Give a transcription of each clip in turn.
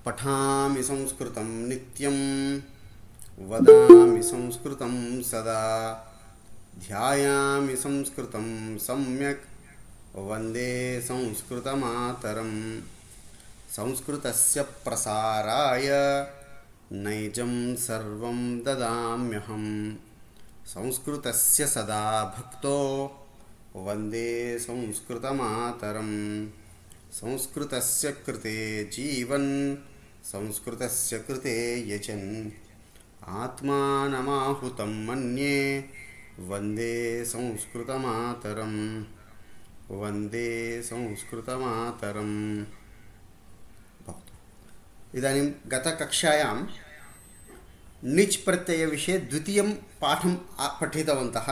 पठामि संस्कृतं नित्यं वदामि संस्कृतं सदा ध्यायामि संस्कृतं सम्यक् वन्दे संस्कृतमातरम् संस्कृतस्य प्रसाराय नैजं सर्वं ददाम्यहं संस्कृतस्य सदा भक्तो वन्दे संस्कृतमातरम् संस्कृतस्य कृते जीवन् संस्कृतस्य कृते यजन् आत्मानमाहुतं मन्ये वन्दे संस्कृतमातरम् वन्दे संस्कृतमातरम्। इदानीं गतकक्षायां निच् प्रत्ययविषये द्वितीयं पाठं पठितवन्तः।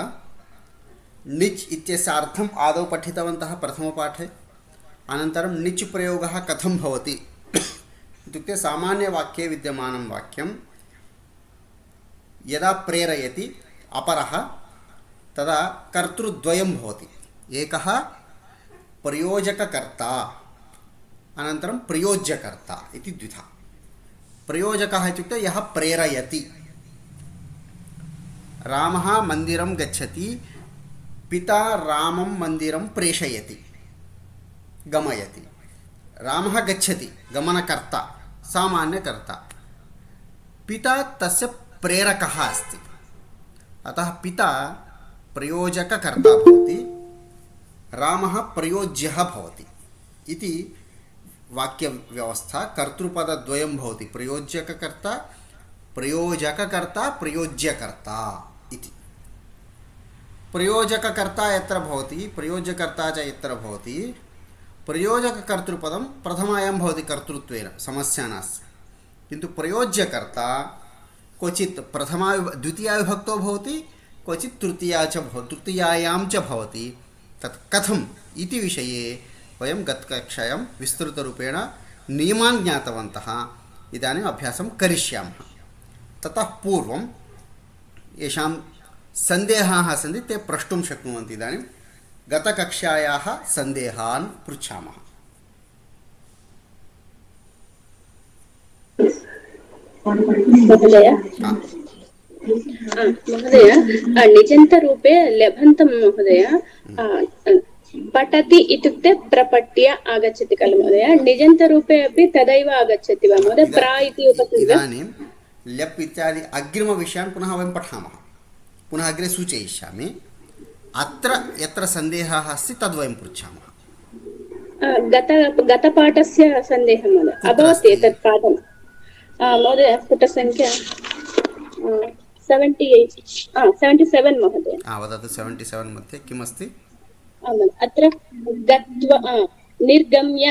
निच् इत्यस्य अर्थम् आदौ पठितवन्तः प्रथमपाठे। अनन्तरं निच् प्रयोगः कथं भवति इत्युक्ते सामान्यवाक्ये विद्यमानं वाक्यं यदा प्रेरयति अपरः तदा कर्तृद्वयं भवति। एकः प्रयोजककर्ता अनन्तरं प्रयोज्यकर्ता इति द्विधा। प्रयोजकः इत्युक्ते यः प्रेरयति। रामः मन्दिरं गच्छति, पिता रामं मन्दिरं प्रेषयति गमयति। रामः गच्छति, गमनकर्ता सामान्यकर्ता। पिता तस्य प्रेरकः अस्ति, अतः पिता प्रयोजककर्ता भवति, रामः प्रयोज्यः भवति इति वाक्यव्यवस्था। कर्तृपदद्वयं भवति, प्रयोज्यककर्ता प्रयोज्यकर्ता इति। प्रयोजककर्ता यत्र भवति प्रयोज्यकर्ता च यत्र भवति, प्रयोजककर्तृपदं प्रथमायां भवति कर्तृत्वेन, समस्या नास्ति। किन्तु प्रयोज्यकर्ता क्वचित् द्वितीयाविभक्तो भवति, क्वचित् तृतीयायां च भवति। तत् कथम् इति विषये वयं गतकक्षायां विस्तृतरूपेण नियमान् ज्ञातवन्तः। इदानीम् अभ्यासं करिष्यामः। ततः पूर्वं येषां सन्देहाः सन्ति ते प्रष्टुं शक्नुवन्ति। इदानीं गतकक्षायाः सन्देहान् पृच्छामः। महोदय निजन्तरूपे लेभन्तं महोदय पठति इत्युक्ते प्रपट्य आगच्छति खलु महोदय। निजन्तरूपे अपि तदैव आगच्छति वा महोदय? प्रा इति उपसर्गः। इदानीं ल्यप् इत्यादि अग्रिमविषयान् पुनः वयं पठामः, पुनः अग्रे सूचयिष्यामि। अत्र यत्र सन्देहः अस्ति तद्वयं पृच्छामः। गतपाठस्य सन्देहः महोदय अभवत्। एतत् पाठं महोदय पुटसङ्ख्या 77 महोदय। वदतु। 77 मध्ये किमस्ति? अत्र गत्वा निर्गम्य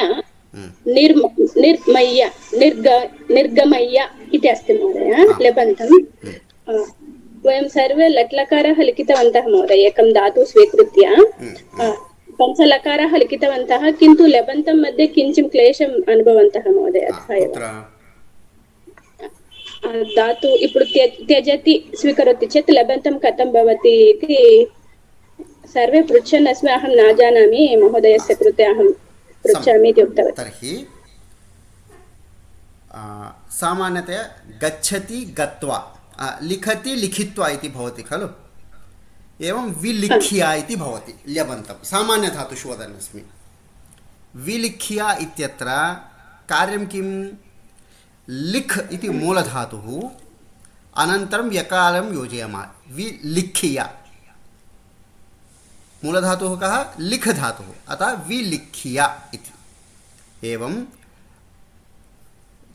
निर्गमय्य इति अस्ति महोदय लेबन्तं। वयं सर्वे लट्लकाराः लिखितवन्तः महोदय, एकं धातु स्वीकृत्य पञ्चलकाराः लिखितवन्तः, किन्तु लेबन्तं मध्ये किञ्चित् क्लेशम् अनुभवन्तः महोदय। धातु इप्पुडु त्यजति स्वीकरोति चेत् लेबन्तं कथं भवति इति सर्वे पृच्छन् अस्मि। अहं न जानामि, महोदयस्य कृते अहं पृच्छामि इति उक्तवती। तर्हि सामान्यतया गच्छति गत्वा, लिखति लिखित्वा इति भवति खलु। एवं विलिख्या इति भवति ल्यबन्तं। सामान्यधातुषु वदन्नस्मि। विलिख्या इत्यत्र कार्यं किं? लिख् इति मूलधातुः, अनन्तरं यकारं योजयामः। विलिख्या मूलधातुः कः? लिख् धातुः, अतः विलिख्या इति। एवं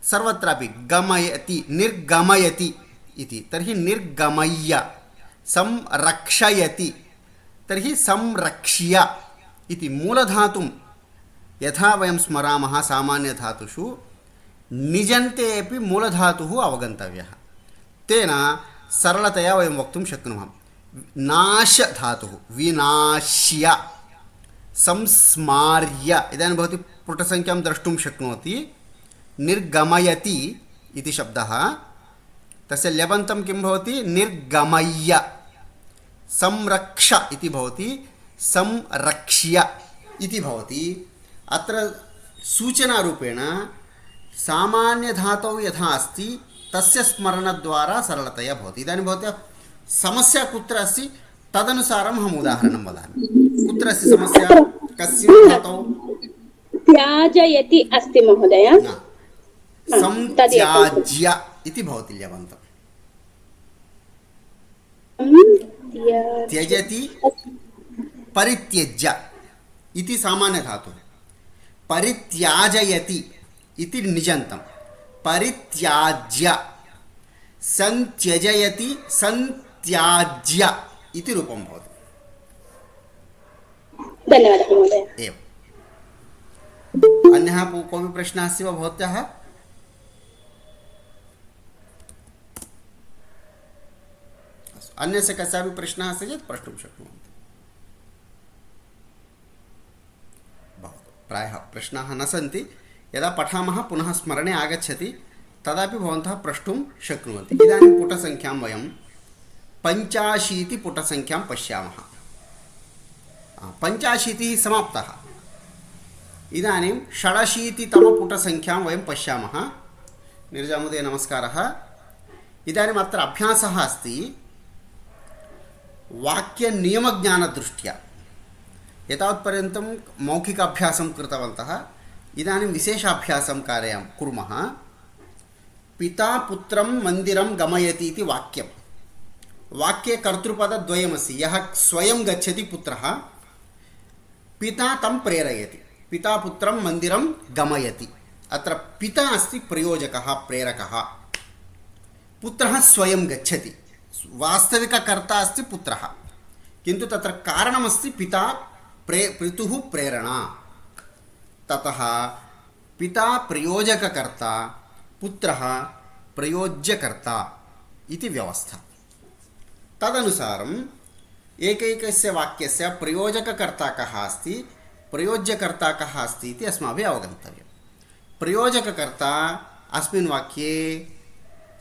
सर्वत्रापि गमयति निर्गमयति इति, तर्हि निर्गमय्य। संरक्षयति तर्हि संरक्ष्य इति। मूलधातुं यथा वयं स्मरामः सामान्यधातुषु, निजन्ते अपि मूलधातुः अवगन्तव्यः। तेन सरलतया वयं वक्तुं शक्नुमः। नाश धातुः विनाश्य, संस्मार्य। इदानीं भवती पुटसङ्ख्यां द्रष्टुं शक्नोति। निर्गमयति इति शब्दः, तस्य लेबन्तं किं भवति? निर्गमय्य। संरक्ष इति भवति, संरक्ष्य इति भवति। अत्र सूचनारूपेण सामान्यधातौ यथा अस्ति तस्य स्मरणद्वारा सरलतया भवति। इदानीं भवत्या समस्या कुत्र अस्ति तदनुसारम् अहम् उदाहरणं वदामि। कुत्र अस्ति समस्या, कस्मिन् धातौ? त्याजयति अस्ति महोदय। न, संत्याज्य इति भवति ल्यबन्तम्। त्यजति परित्यज्य इति सामान्यधातुः, परित्याजयति इति निजन्तं, परित्याज्य, संत्यजयति संत्याज्य इति रूपं भवति। धन्यवादः महोदय। एवम्। अन्यः कोऽपि प्रश्नः अस्ति वा भवत्याः? अन्यस्य कस्यापि प्रश्नः अस्ति चेत् प्रष्टुं शक्नुवन्ति। भवतु, प्रायः प्रश्नाः न सन्ति। यदा पठामः पुनः स्मरणे आगच्छति तदापि भवन्तः प्रष्टुं शक्नुवन्ति। इदानीं पुटसङ्ख्यां वयं 85 पुटसङ्ख्यां पश्यामः। 85 समाप्तः। इदानीं 86तमपुटसङ्ख्यां वयं पश्यामः। नीरजामहोदय नमस्कारः। इदानीम् अत्र अभ्यासः अस्ति वाक्यनियमज्ञानदृष्ट्या। एतावत्पर्यन्तं मौखिकाभ्यासं कृतवन्तः। इदानीं विशेषाभ्यासं कुर्मः। पिता पुत्रं मन्दिरं गमयति इति वाक्यं। वाक्ये कर्तृपदद्वयमस्ति। यः स्वयं गच्छति पुत्रः, पिता तं प्रेरयति। पिता पुत्रं मन्दिरं गमयति। अत्र पिता अस्ति प्रयोजकः, प्रेरकः। पुत्रः स्वयं गच्छति। वास्तविककर्ता अस्ति पुत्रः, किन्तु तत्र कारणमस्ति पितुः प्रेरणा। ततः पिता प्रयोजककर्ता, पुत्रः प्रयोज्यकर्ता इति व्यवस्था। तदनुसारम् एकैकस्य वाक्यस्य प्रयोजककर्ता कः अस्ति, प्रयोज्यकर्ता कः अस्ति इति अस्माभिः अवगन्तव्यं। प्रयोजककर्ता अस्मिन् वाक्ये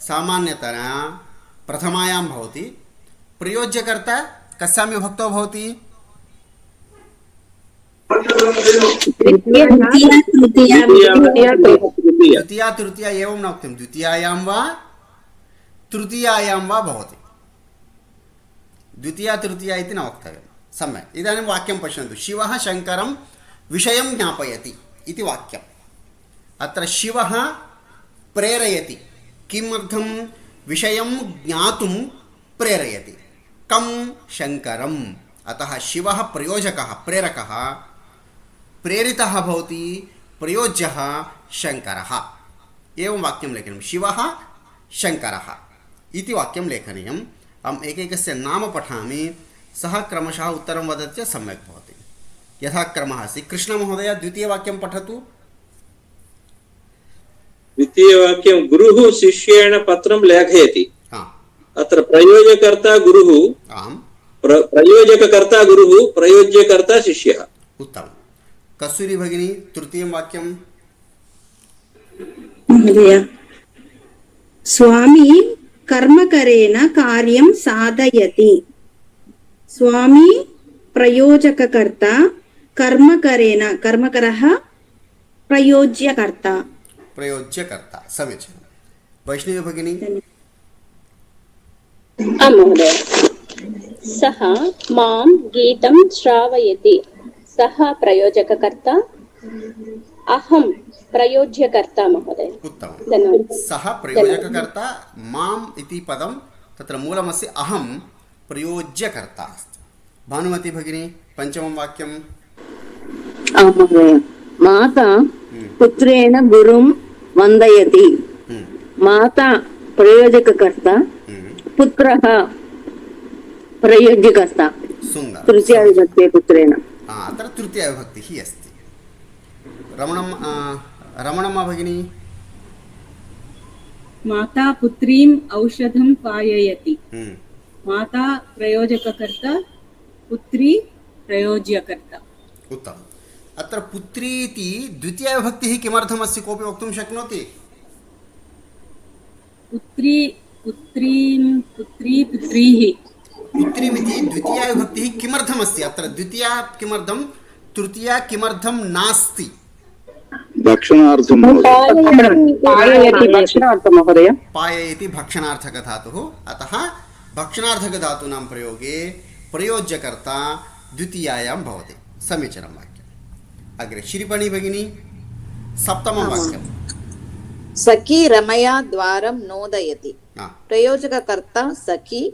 सामान्यतया प्रथमायां भवति। प्रयोज्यकर्ता कस्यां विभक्तौ भवति? द्वितीया तृतीया एवं न उक्तं, द्वितीयायां वा तृतीयायां वा भवति। द्वितीया तृतीया इति न वक्तव्यं। सम्यक्। इदानीं वाक्यं पश्यन्तु। शिवः शङ्करं विषयं ज्ञापयति इति वाक्यम्। अत्र शिवः प्रेरयति। किमर्थं? विषयं ज्ञातुं प्रेरयति। कं? शङ्करम्। अतः शिवः प्रयोजकः, प्रेरकः। प्रेरितः भवति प्रयोज्यः शङ्करः। एवं वाक्यं लेखनीयं। शिवः शङ्करः इति वाक्यं लेखनीयम्। अहम् एकैकस्य नाम पठामि, सः क्रमशः उत्तरं वदति चेत् सम्यक् भवति। यथा क्रमः अस्ति। कृष्णमहोदय द्वितीयवाक्यं पठतु। द्वितीयवाक्यं गुरुः शिष्येण पत्रं लेखयति। अत्र प्रयोजकर्ता गुरुः, प्रयोजककर्ता गुरुः, प्रयोज्यकर्ता शिष्यः। उत्तमं। कस्तूरी भगिनी तृतीयं वाक्यं। महोदय, स्वामी कर्मकरेण कार्यं साधयति। स्वामी प्रयोजककर्ता, कर्मकरेण, कर्मकरः प्रयोज्यकर्ता। प्रयोज्यकर्ता। समीचीनं। वैष्णवी भगिनी। आं महोदय। सः मां गीतं श्रावयति। सः प्रयोजककर्ता, अहं प्रयोज्यकर्ता महोदय। उत्तमं। धन्यवादः। सः प्रयोजककर्ता, माम् इति पदं तत्र मूलमस्ति। अहं प्रयोज्यकर्ता अस्ति। भानुमती भगिनी पञ्चमं वाक्यं। आं महोदय। माता पुत्रेण गुरुं वन्दयति। माता प्रयोजककर्ता, पुत्रः प्रयोज्यकर्ता। सुन्दरं। तृतीया विभक्ते पुत्रेण। अत्र तृतीया विभक्तिः अस्ति। रमणम्मा भगिनी। माता पुत्रीम् औषधं पाययति। माता प्रयोजककर्ता, पुत्री प्रयोज्यकर्ता। उत्तमम्। अत्र पुत्री इति द्वितीया विभक्तिः किमर्थमस्ति, कोऽपि वक्तुं शक्नोति? पुत्री पुत्रीं, पुत्री पुत्रीः। पुत्रीमिति द्वितीया विभक्तिः किमर्थमस्ति? अत्र द्वितीया किमर्थं, तृतीया किमर्थं नास्ति? भक्षणार्थं भक्षणार्थं महोदय। पाययति भक्षणार्थकधातुः। अतः भक्षणार्थकधातूनां प्रयोगे प्रयोज्यकर्ता द्वितीयायां भवति। समीचीनं वाक्यम्। अग्रे श्रीपणि भगिनी सप्तमं वाक्यं। सखी रमया द्वारं नोदयति। प्रयोजककर्ता सखी,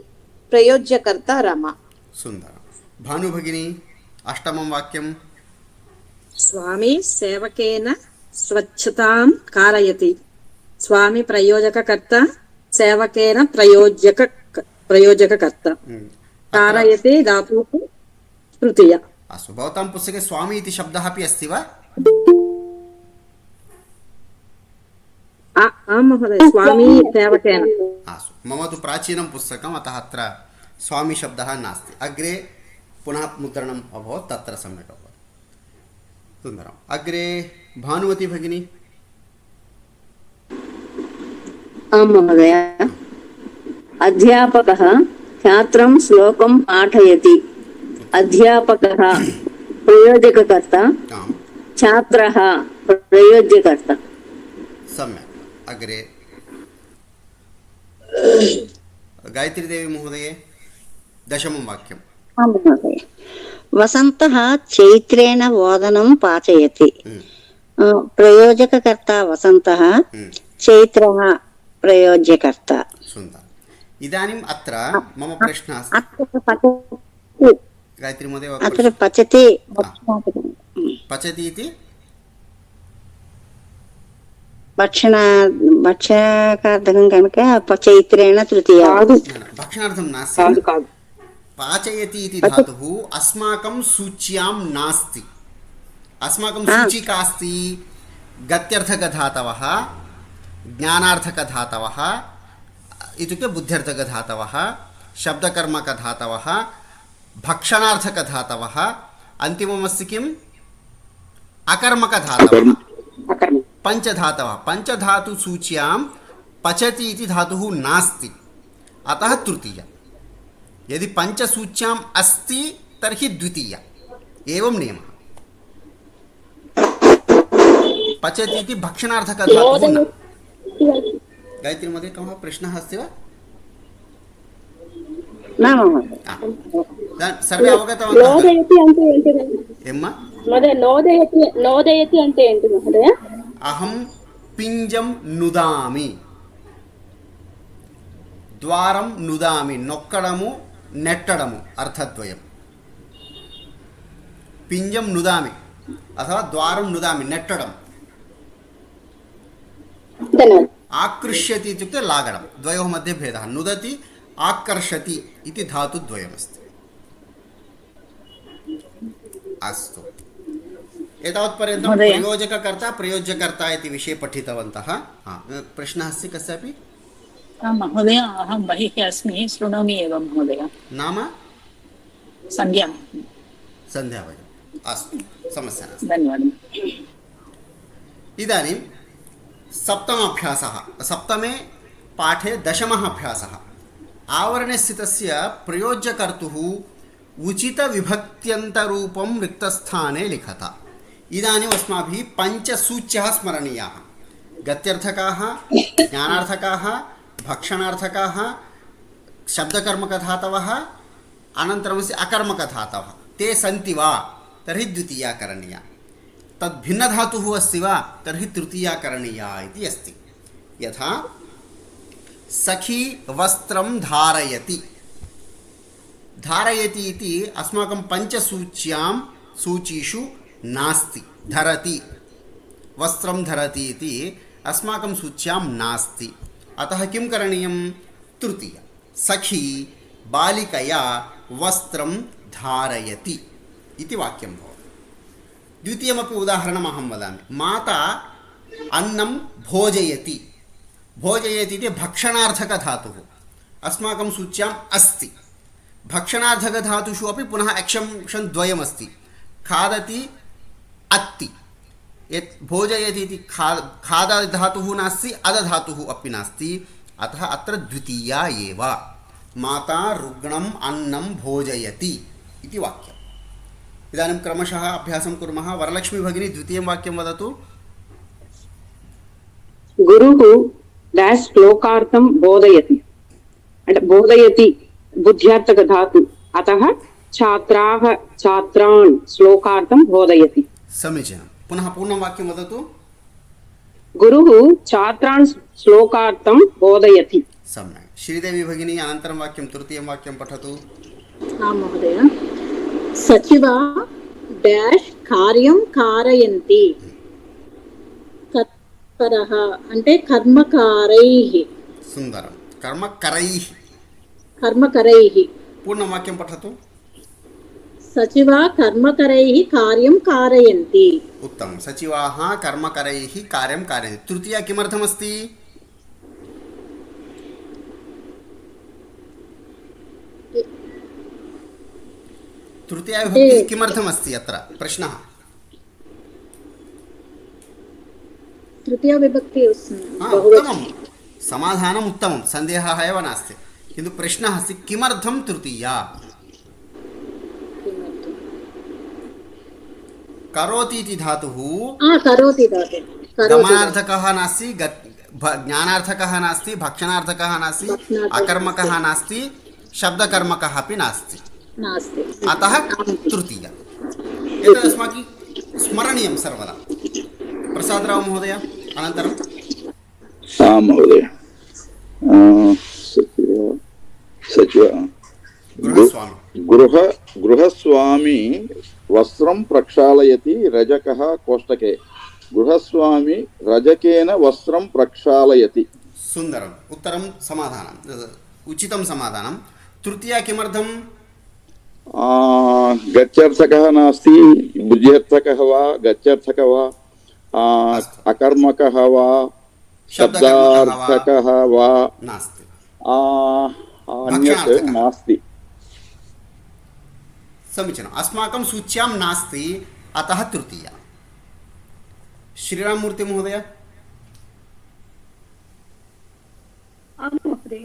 प्रयोज्यकर्ता रमा। सुन्दरं। भानु भगिनी अष्टमं वाक्यं। स्वामी सेवकेन स्वच्छतां कारयति। स्वामी प्रयोजककर्ता, सेवकेन प्रयोजककर्ता। कारयति धातुः तृतीया। अस्तु, भवतां पुस्तके स्वामी इति शब्दः अपि अस्ति वा? आं महोदय, स्वामी सेवकेन। अस्तु, मम तु प्राचीनं पुस्तकम्, अतः अत्र स्वामी शब्दः नास्ति। अग्रे पुनः मुद्रणम् अभवत्, तत्र सम्यक् अभवत्। सुन्दरम्। अग्रे भानुमती भगिनी। आं महोदय। अध्यापकः छात्रं श्लोकं पाठयति। अध्यापकः प्रयोजककर्ता, छात्रः प्रयोज्यकर्ता। सम्यक्। अग्रे गायत्री देवी महोदये दशमं वाक्यम्। आं महोदय। वसन्तः चैत्रेण ओदनं पाचयति। प्रयोजककर्ता वसन्तः, चैत्रः प्रयोज्यकर्ता। सुन्दरम्। इदानीम् अत्र मम प्रश्नः गायत्री महोदय अत्र पचति पचति इति भक्षणार्थकं कనుక चैत्रेण तृतीया। भक्षणार्थं नास्ति। पाचयति इति धातुः अस्माकं सूच्यां नास्ति। अस्माकं सूचिका अस्ति गत्यर्थकधातवः, ज्ञानार्थकधातवः इत्युक्ते बुद्ध्यर्थकधातवः, शब्दकर्मकधातवः, भक्षणार्थकधातवः, अन्तिममस्ति किम्? अकर्मकधातवः। पञ्चधातवः। पञ्चधातुसूच्यां पचति इति धातुः नास्ति, अतः तृतीया। यदि पञ्चसूच्याम् अस्ति तर्हि द्वितीया। एवं नियमः। पचति इति भक्षणार्थकधातुः न। गायत्री महोदय कः प्रश्नः अस्ति वा? न महोदय। सर्वे अवगतवन्तः? नोदयति అంటే ఏంటి మహోదయ? अहं पिञ्जं नुदामि, द्वारं नुदामि, नొక్కడము నెట్టడము అర్థద్వయం। पिञ्जं नुदामि अथवा द्वारं नुदामि, నెట్టడం। आकृष्यति इत्युक्ते लागडं। द्वयोः मध्ये भेदः। नुदति आकर्षति इति धातुद्वयमस्ति। अस्तु, एतावत्पर्यन्तं प्रयोजककर्ता प्रयोज्यकर्ता इति विषये पठितवन्तः। प्रश्नः अस्ति कस्यापि? महोदय, अहं बहिः अस्मि, शृणोमि एव महोदय। नाम सन्ध्या भगिनी। अस्तु, समस्या नास्ति। धन्यवादः। इदानीं सप्तमाभ्यासः। सप्तमे पाठे दशमः अभ्यासः। आवरणे स्थितस्य प्रयोज्यकर्तुः उचितविभक्त्यन्तरूपं रिक्तस्थाने लिखत। इदानीम् अस्माभिः पञ्चसूच्यः स्मरणीयाः। गत्यर्थकाः, ज्ञानार्थकाः, भक्षणार्थकाः, शब्दकर्मकधातवः, अनन्तरमस्ति अकर्मकधातवः। ते सन्ति वा? तर्हि द्वितीया करणीया। तद् भिन्नधातुः अस्ति वा? तर्हि तृतीया करणीया इति अस्ति। यथा सखी वस्त्रं धारयति। धारयति इति अस्माकं पञ्चसूच्यां सूचीषु नास्ति। धरति, वस्त्रं धरति इति अस्माकं सूच्यां नास्ति। अतः किं करणीयं? तृतीया। सखी बालिकया वस्त्रं धारयति इति वाक्यं भवति। द्वितीयमपि उदाहरणम् अहं वदामि। माता अन्नं भोजयति। भोजयति इति भक्षणार्थकधातुः अस्माकं सूच्याम् अस्ति। भक्षणार्थकधातुषु अपि पुनः एक्शंशन् द्वयमस्ति। खादति, अत्ति। यत् भोजयति इति खादधातुः नास्ति, अदधातुः अपि नास्ति। अतः अत्र द्वितीया एव। माता रुग्णम् अन्नं भोजयति इति वाक्यम्। इदानीं क्रमशः अभ्यासं कुर्मः। वरलक्ष्मी भगिनी द्वितीयं वाक्यं वदतु। గురుः డాష్ శ్లోకార్థం బోధయతి అంటే బోధయతి బుద్ధ్యార్థక ధాతు అతః ఛాత్రాः ఛాత్రాన్ శ్లోకార్థం బోధయతి. समीचीनं. पुनः पूर्णं वाक्यं वदतु. गुरुः छात्रान् श्लोकार्थं बोधयति. सम्यक्. श्रीदेवी भगिनी अनन्तरं वाक्यं तृतीयं वाक्यं पठतु. आं महोदय. सचिवा డాష్ కార్యం कारयन्ति తత్పరః అంటే కర్మకారైః. सुन्दरं. कर्मकरैः. कर्मकरैः. पूर्णं वाक्यं पठतु. सचिवा कर्मकरैः कार्यं कारयन्ति. उत्तमं. सचिवाः कर्मकरैः कार्यं कारयन्ति. तृतीया किमर्थमस्ति? तृतीया विभक्तिः किमर्थमस्ति अत्र प्रश्नः? तृतीया विभक्ति उत्तमं. समाधानम् उत्तमं, सन्देहः एव नास्ति. किन्तु प्रश्नः अस्ति किमर्थं तृतीया? करोति इति धातुः करोति धातुः गमनार्थकः नास्ति, ज्ञानार्थकः नास्ति, भक्षणार्थकः नास्ति, अकर्मकः नास्ति, शब्दकर्मकः अपि नास्ति. अतः तृतीया. एतत् अस्माभिः स्मरणीयं सर्वदा. प्रसादराव महोदय अनन्तरं. महोदय सचिव गृहस्वामी वस्त्रं प्रक्षालयति रजकः कोष्टके. गृहस्वामी रजकेन वस्त्रं प्रक्षालयति. सुन्दरम्. उत्तरं समाधानम् उचितं समाधानं. तृतीया किमर्थं? गत्यर्थकः नास्ति, बुद्ध्यर्थकः वा गत्यर्थकः वा अकर्मकः वा शब्दार्थकः वा नास्ति, अन्यत् नास्ति. समीचीनम्. अस्माकं सूच्यां नास्ति, अतः तृतीया. श्रीराममूर्ति महोदय. आं महोदय.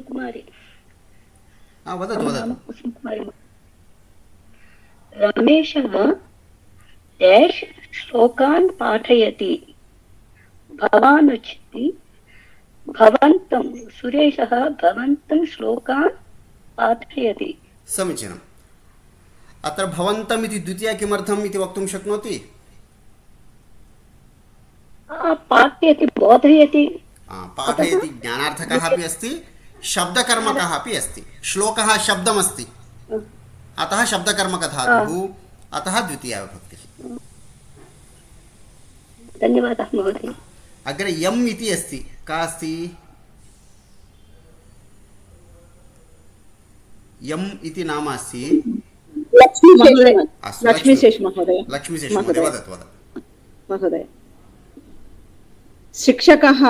कुमारी वदतु वदतु. रमेशः डैश् श्लोकान् पाठयति. भवानुचिति भवन्तं सुरेशः भवन्तं श्लोकान् पाठयति. समीचीनम्. अत्र भवन्तम् इति द्वितीया किमर्थम् इति वक्तुं शक्नोति? पाठयति बोधयति. पाठयति ज्ञानार्थकः अपि अस्ति, शब्दकर्मकः अपि अस्ति. श्लोकः शब्दमस्ति, अतः शब्दकर्मकधातुः, अतः द्वितीया विभक्तिः. धन्यवादः महोदय. अग्रे यम् इति अस्ति. का अस्ति? यम् इति नाम अस्ति लक्ष्मीशेष महोदय. लक्ष्मीशेष महोदय वदतु वदतु. महोदय शिक्षकः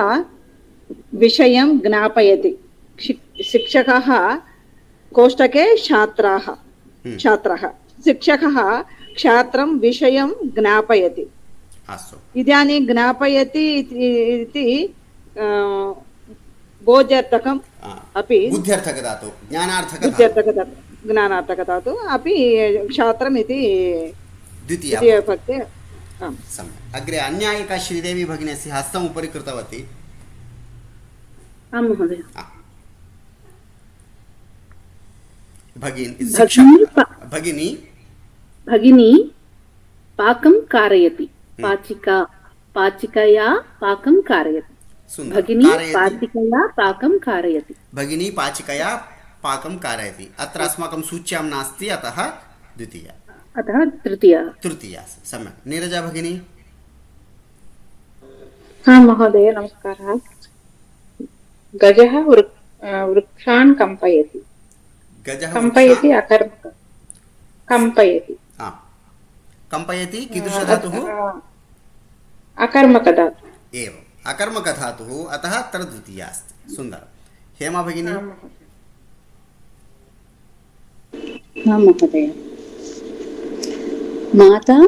विषयं ज्ञापयति. शिक्षकः कोष्टके छात्रः. शिक्षकः छात्रं विषयं ज्ञापयति. इदानीं ज्ञापयति इति बोध्यर्थकम् अपि बुद्ध्यर्थकधातु ज्ञानार्थकधातु अपि छात्रम् इति द्वितीया विभक्ति. सम्यक्. अग्रे अन्या एका श्रीदेवी भगिनी अस्ति, हस्तम् उपरि कृतवती. आं महोदय. भगिनी पाकं कारयति. पाचिकया पाकं कारयति. भगिनी पाचिकया पाकं कारयति. भगिनी पाचिकया पाकं कारयति. अत्र अस्माकं सूच्यां नास्ति, अतः द्वितीया. अतः तृतीया. सम्यक्. नीरजा भगिनी. महोदय नमस्कारः. गजः वृक्षान् कम्पयति. कम्पयति अकर्मक. कम्पयति कीदृशधातुः? अकर्मकधातुः. एवम्. अकर्मकधातुः, अतः अत्र द्वितीया अस्ति. सुन्दरं. हेमा भगिनी. महोदय माता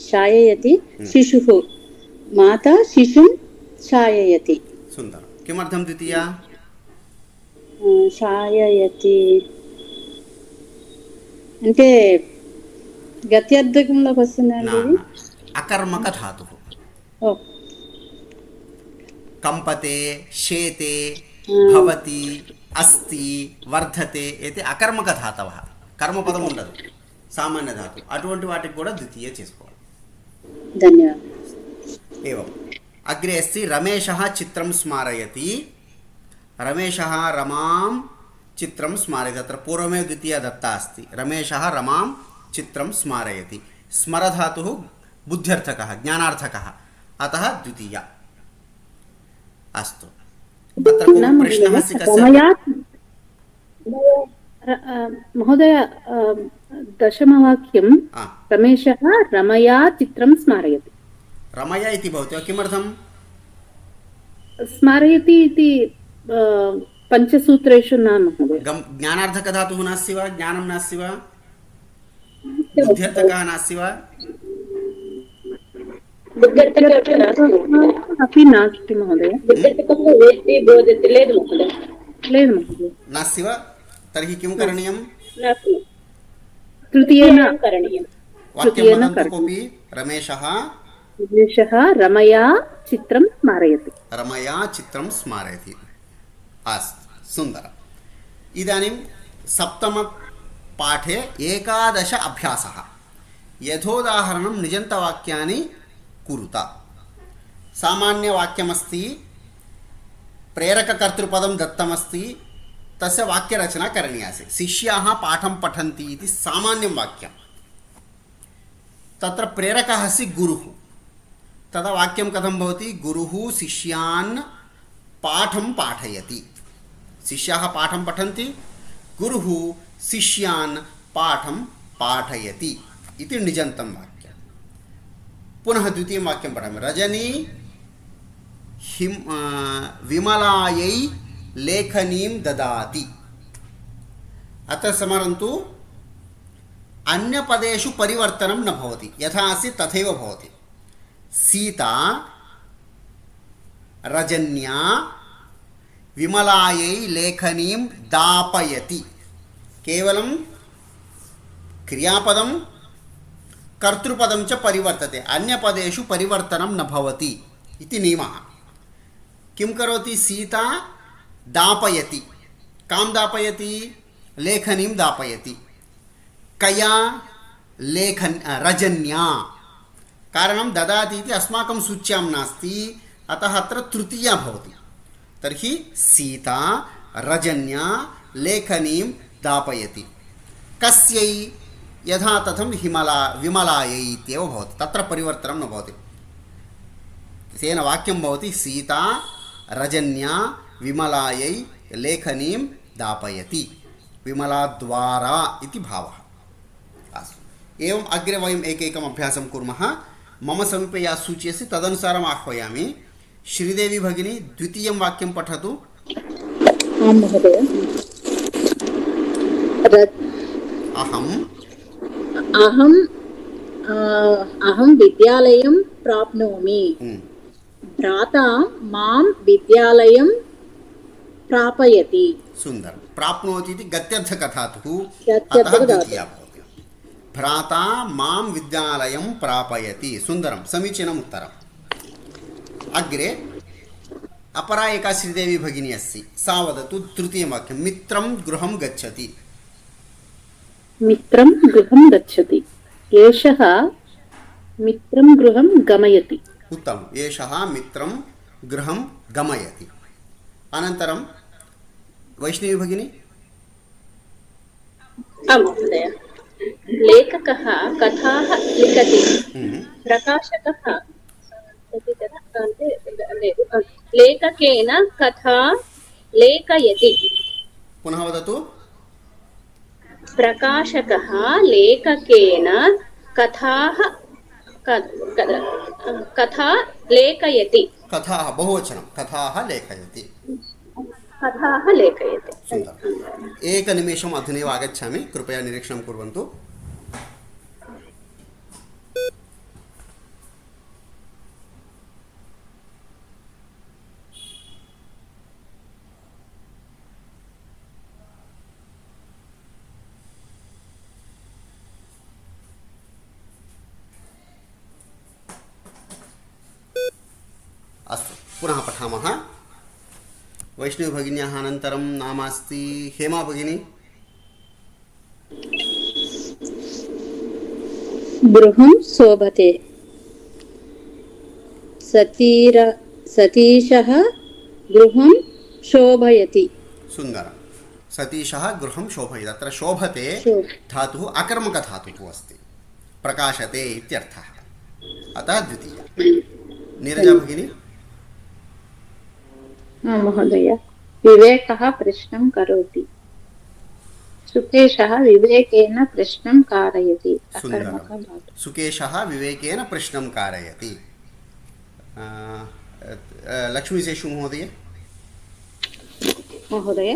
शाययति शिशुः. माता शिशुं शाययति. सुन्दरं. किमर्थं द्वितीया? शाययति అంటే గత్యర్థకంలోకి వస్తుందండి ఇది? అకర్మక ధాతువు. ఓ కంపతే, శేతే, భవతి, అస్తి, వర్ధతే అయితే అకర్మక ధాతవ. కర్మపదం ఉండదు, సామాన్య ధాతు. అటువంటి వాటికి కూడా ద్వితీయ చేసుకోవాలి. ధన్యవాదాలు. एवम् अग्रे अस्ति रमेशः चित्रं स्मारयति. रमेशः रमां चित्रं स्मारयति. अत्र पूर्वमेव द्वितीया दत्ता अस्ति. रमेशः रमां चित्रं स्मारयति. स्मरधातुः बुद्ध्यर्थकः, ज्ञानार्थकः, अतः द्वितीया. अस्तु, अत्र प्रश्नः अस्ति कस्य? महोदय, दशमवाक्यं रमेशः रमया चित्रं स्मारयति. रमया इति भवति वा? किमर्थं स्मारयति इति पञ्चसूत्रेषु न महोदय. ज्ञानार्थकधातुः नास्ति वा? ज्ञानं नास्ति वा? बुद्ध्यर्थकः नास्ति वा? अपि नास्ति महोदय. नास्ति वा? तर्हि किं करणीयं? तृतीयेन वाक्यं वदन्तु कोऽपि. रमेशः रमया चित्रं स्मारयति. रमया चित्रं स्मारयति. अस्तु, सुन्दरम्. इदानीं सप्तमपाठे 11 अभ्यासः. यथोदाहरणं निजन्तवाक्यानि कुरुत. सामान्यवाक्यमस्ति, प्रेरककर्तृपदं दत्तमस्ति, तस्य वाक्यरचना करणीया अस्ति. शिष्याः पाठं पठन्ति इति सामान्यं वाक्यं. तत्र प्रेरकः अस्ति गुरुः. तदा वाक्यं कथं भवति? गुरुः शिष्यान् पाठं पाठयति. शिष्याः पाठं पठन्ति, गुरुः शिष्यान् पाठं पाठयति इति निजन्तं वाक्यं. पुनः द्वितीयं वाक्यं पठामि. रजनी विमलायै लेखनीं ददाति. अत्र स्मरन्तु, अन्यपदेषु परिवर्तनं न भवति. यथा अस्ति तथैव भवति. सीता रजन्या विमलायै लेखनीं दापयति. केवलं क्रियापदं कर्तृपदं च परिवर्तते, अन्यपदेषु परिवर्तनं न भवति इति नियमः. किं करोति? सीता दापयति. कां दापयति? लेखनीं दापयति. कया? रजन्या. कारणं ददाति इति अस्माकं सूच्यां नास्ति, अतः अत्र तृतीया भवति. तर्हि सीता रजन्या लेखनीं दापयति. कस्यै? यथा तथं विमलायै इत्येव भवति. तत्र परिवर्तनं न भवति. तेन वाक्यं भवति सीता रजन्या विमलायै लेखनीं दापयति. विमलाद्वारा इति भावः. अस्तु, एवम् अग्रे वयम् एकैकम् अभ्यासं कुर्मः. मम समीपे या सूची अस्ति तदनुसारम् आह्वयामि. श्रीदेवी भगिनी द्वितीयं वाक्यं पठतु. आं महोदय. अहं विद्यालयं प्राप्नोमि. भ्राता मां विद्यालयं प्रापयति. सुन्दरं. प्राप्नोति इति गत्यर्थकधातुः, अतः द्वितीया भवति. भ्राता मां विद्यालयं प्रापयति. सुन्दरं, समीचीनम् उत्तरम्. अग्रे अपरा एका श्रीदेवी भगिनी अस्ति, सा वदतु तृतीयं वाक्यं. मित्रं गृहं गच्छति. मित्रं गृहं गच्छति. एषः मित्रं गृहं गमयति. उत्तमम्. एषः मित्रं गृहं गमयति. अनन्तरं वैष्णवी भगिनी. महोदय, लेखकः कथाः लिखति. प्रकाशकः लेखकेन कथा लेखयति. पुनः वदतु. प्रकाशकः लेखकेन कथाः कथा लेखयति. कथाः बहुवचनं. कथाः लेखयति. कथाः लेखयति. सुन्दरम्. एकनिमेषम् अधुनैव आगच्छामि, कृपया निरीक्षणं कुर्वन्तु. पुनः पठामः। वैष्णवीभगिन्याः अनन्तरं नाम अस्ति हेमा भगिनी। गृहं शोभते। सतीशः गृहं शोभयति। सुन्दरं। सतीशः गृहं शोभयति। अत्र शोभते धातुः अकर्मकधातुः अस्ति, प्रकाशते इत्यर्थः, अतः द्वितीया। नीरजा भगिनी। महोदय, विवेकः प्रश्नं करोति। सुकेशः विवेकेन प्रश्नं कारयति। सुकेशः विवेकेन प्रश्नं कारयति। लक्ष्मीशेषु महोदय। महोदय,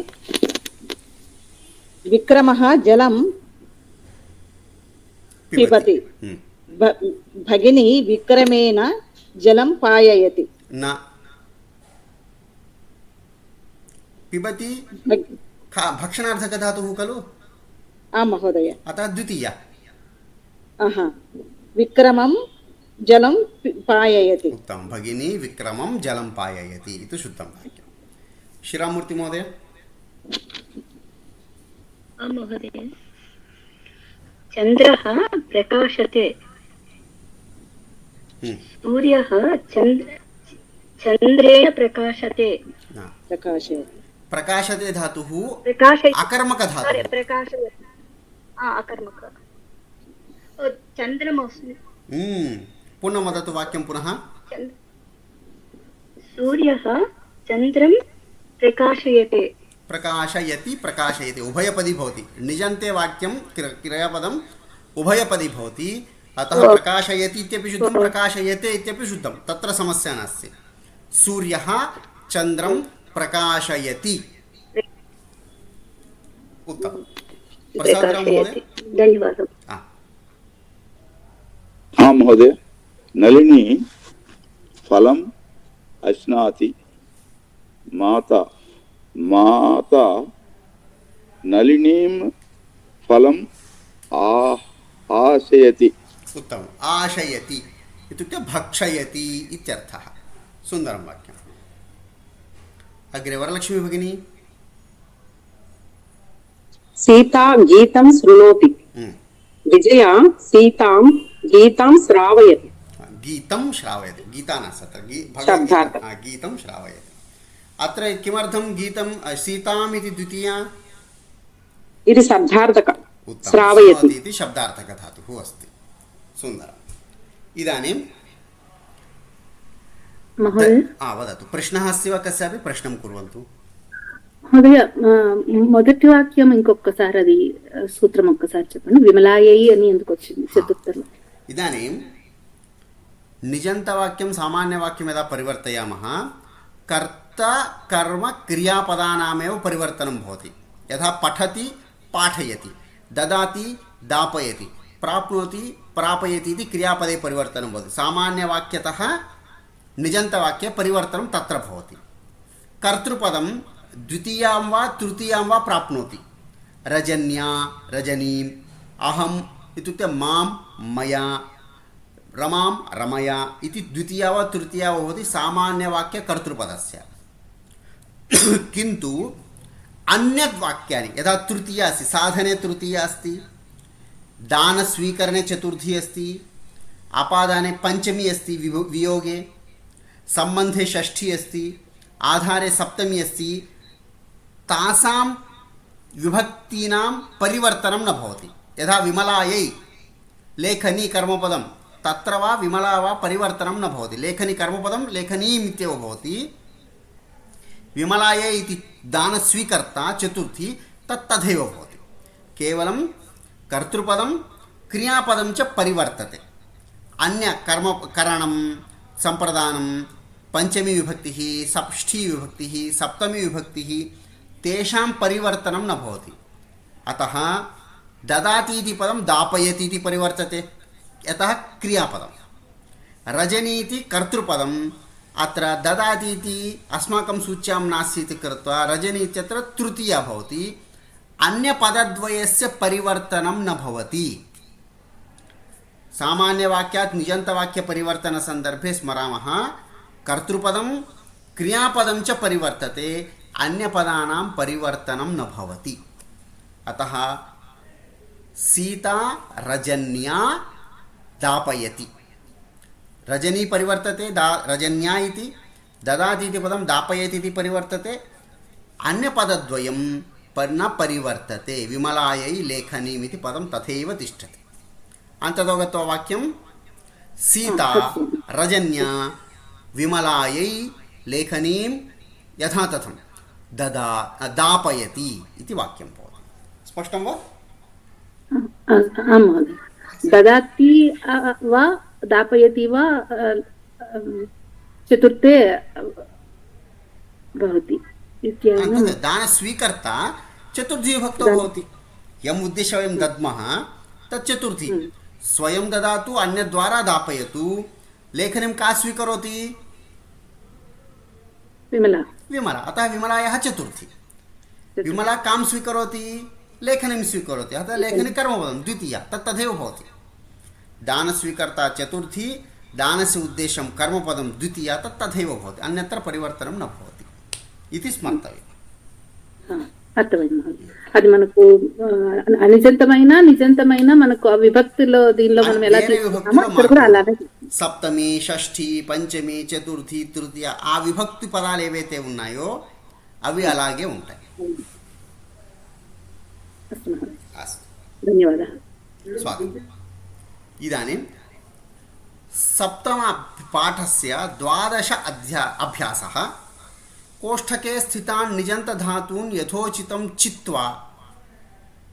विक्रमः जलं पिबति। भगिनी विक्रमेण जलं पाययति। न पिबति भक्षणार्थकधातुः खलु? आं महोदय। अतः द्वितीया। विक्रमं जलं पाययति। उत्तमं। भगिनी विक्रमं जलं पाययति इति शुद्धं वाक्यं। शिरामूर्ति महोदय। आं महोदय। चन्द्रः प्रकाशते। सूर्यः चन्द्रेण प्रकाशते। प्रकाशते धातुः अकर्मकधातुः। अकर्मक। चन्द्रमस्मि। पुनः वदतु वाक्यं पुनः। सूर्यः चन्द्रं प्रकाशयते। प्रकाशयति प्रकाशयति उभयपदी भवति। निजन्ते वाक्यं क्रियापदम् उभयपदी भवति, अतः प्रकाशयति इत्यपि शुद्धं, प्रकाशयते इत्यपि शुद्धं, तत्र समस्या नास्ति। सूर्यः चन्द्रं प्रकाशयति। उत्तमं। प्रसादराव महोदय। धन्यवादः। हाँ महोदय। नलिनी फलम् अश्नाति। माता नलिनीं फलम् आशयति। उत्तमम्। आशयति इत्युक्ते भक्षयति इत्यर्थः। सुन्दरं वाक्यम्। अग्रे वरलक्ष्मी भगिनी। सीता गीतं शृणोति। विजया सीतां गीतं श्रावयति। गीतं श्रावयति, गीता नास्ति, गीतं श्रावयति। अत्र किमर्थं गीतं सीताम् इति द्वितीया? इति शब्दार्थक। श्रावयति इति शब्दार्थकधातुः अस्ति। सुन्दरम्। इदानीं वदतु। प्रश्नः अस्ति वा कस्यापि? प्रश्नं कुर्वन्तु మహోదయ. మొదటి వాక్యం ఇంకొకసారి అది సూత్రం ఒక్కసారి చెప్పండి. విమలాయై అని ఎందుకు వచ్చింది చతుర్థంలో? इदानीं निजन्तवाक्यं सामान्यवाक्यं यदा परिवर्तयामः, कर्ता कर्म क्रियापदानामेव परिवर्तनं भवति। यथा पठति पाठयति, ददाति दापयति, प्राप्नोति प्रापयति इति क्रियापदे परिवर्तनं भवति। सामान्यवाक्यतः निजन्तवाक्ये परिवर्तनं तत्र भवति। कर्तृपदं द्वितीयां वा तृतीयां वा प्राप्नोति। रजन्या रजनीम्, अहम् इत्युक्ते मां मया, रमां रमया इति द्वितीया वा तृतीया वा भवति सामान्यवाक्य कर्तृपदस्य। किन्तु अन्यद्वाक्यानि यदा तृतीया अस्ति, साधने तृतीया अस्ति, दानस्वीकरणे चतुर्थी अस्ति, अपादाने पञ्चमी अस्ति, वियोगे सम्बन्धे षष्ठी अस्ति, आधारे सप्तमी अस्ति, तासां विभक्तीनां परिवर्तनं न भवति। यथा विमलायै लेखनी कर्मपदं, तत्र वा विमला वा परिवर्तनं न भवति। लेखनी कर्मपदं लेखनीम् इत्येव भवति। विमलायै इति दानस्वीकर्ता चतुर्थी तथैव भवति। केवलं कर्तृपदं क्रियापदं च परिवर्तते। अन्य कर्मकरणं सम्प्रदानं पञ्चमी विभक्तिः, षष्ठी विभक्तिः, सप्तमी विभक्तिः, तेषां परिवर्तनं न भवति। अतः ददाति इति पदं दापयति इति परिवर्तते, यतः क्रियापदं। रजनी इति कर्तृपदम्, अत्र ददाति इति अस्माकं सूच्यां नास्ति इति कृत्वा रजनी इत्यत्र तृतीया भवति। अन्यपदद्वयस्य परिवर्तनं न भवति। सामान्यवाक्यात् निजन्तवाक्यपरिवर्तनसन्दर्भे स्मरामः, कर्तृपदं क्रियापदं च परिवर्तते, अन्यपदानां परिवर्तनं न भवति। अतः सीता रजन्या दापयति, रजनी परिवर्तते रजन्या इति, ददाति इति पदं दापयति इति परिवर्तते, अन्यपदद्वयं न परिवर्तते, विमलायै लेखनीम् इति पदं तथैव तिष्ठति। अन्ततो गत्वा वाक्यं सीता रजन्या विमलायै लेखनीं यथा तथं दापयति इति वाक्यं भवति। स्पष्टं वा? आं महोदय। ददाति वा दापयति वा चतुर्थे भवति इत्यनेन दानस्वीकर्ता चतुर्थी विभक्तो भवति। यम् उद्देश्य वयं दद्मः तत् चतुर्थी। स्वयं ददातु, अन्यद्वारा दापयतु। लेखनीं का स्वीकरोति? विमला। विमला, अतः विमलायाः चतुर्थी। विमला कां स्वीकरोति? लेखनीं स्वीकरोति, अतः लेखनी कर्मपदं द्वितीया, तत् तथैव भवति। दानस्वीकर्ता चतुर्थी, दानस्य उद्देश्यं कर्मपदं द्वितीया, तत् तथैव भवति, अन्यत्र परिवर्तनं न भवति इति स्मर्तव्यम्। అర్థమైంది. అది మనకు అనిజంతమైన నిజంతమైన మనకు ఆ విభక్తిలో దీనిలో మనం ఎలా తీసుకుంటామో అక్కడ కూడా అలానే సప్తమి, షష్ఠి, పంచమి, చతుర్థి, తృతీయ ఆ విభక్తి పదాలు ఏవైతే ఉన్నాయో అవి అలాగే ఉంటాయి. ధన్యవాదాలు. స్వాగతం. ఇదాनीं सप्तम पाठस्य 12 अभ्यासः। कोष्ठके स्थितान् निजन्तधातून् यथोचितं चित्वा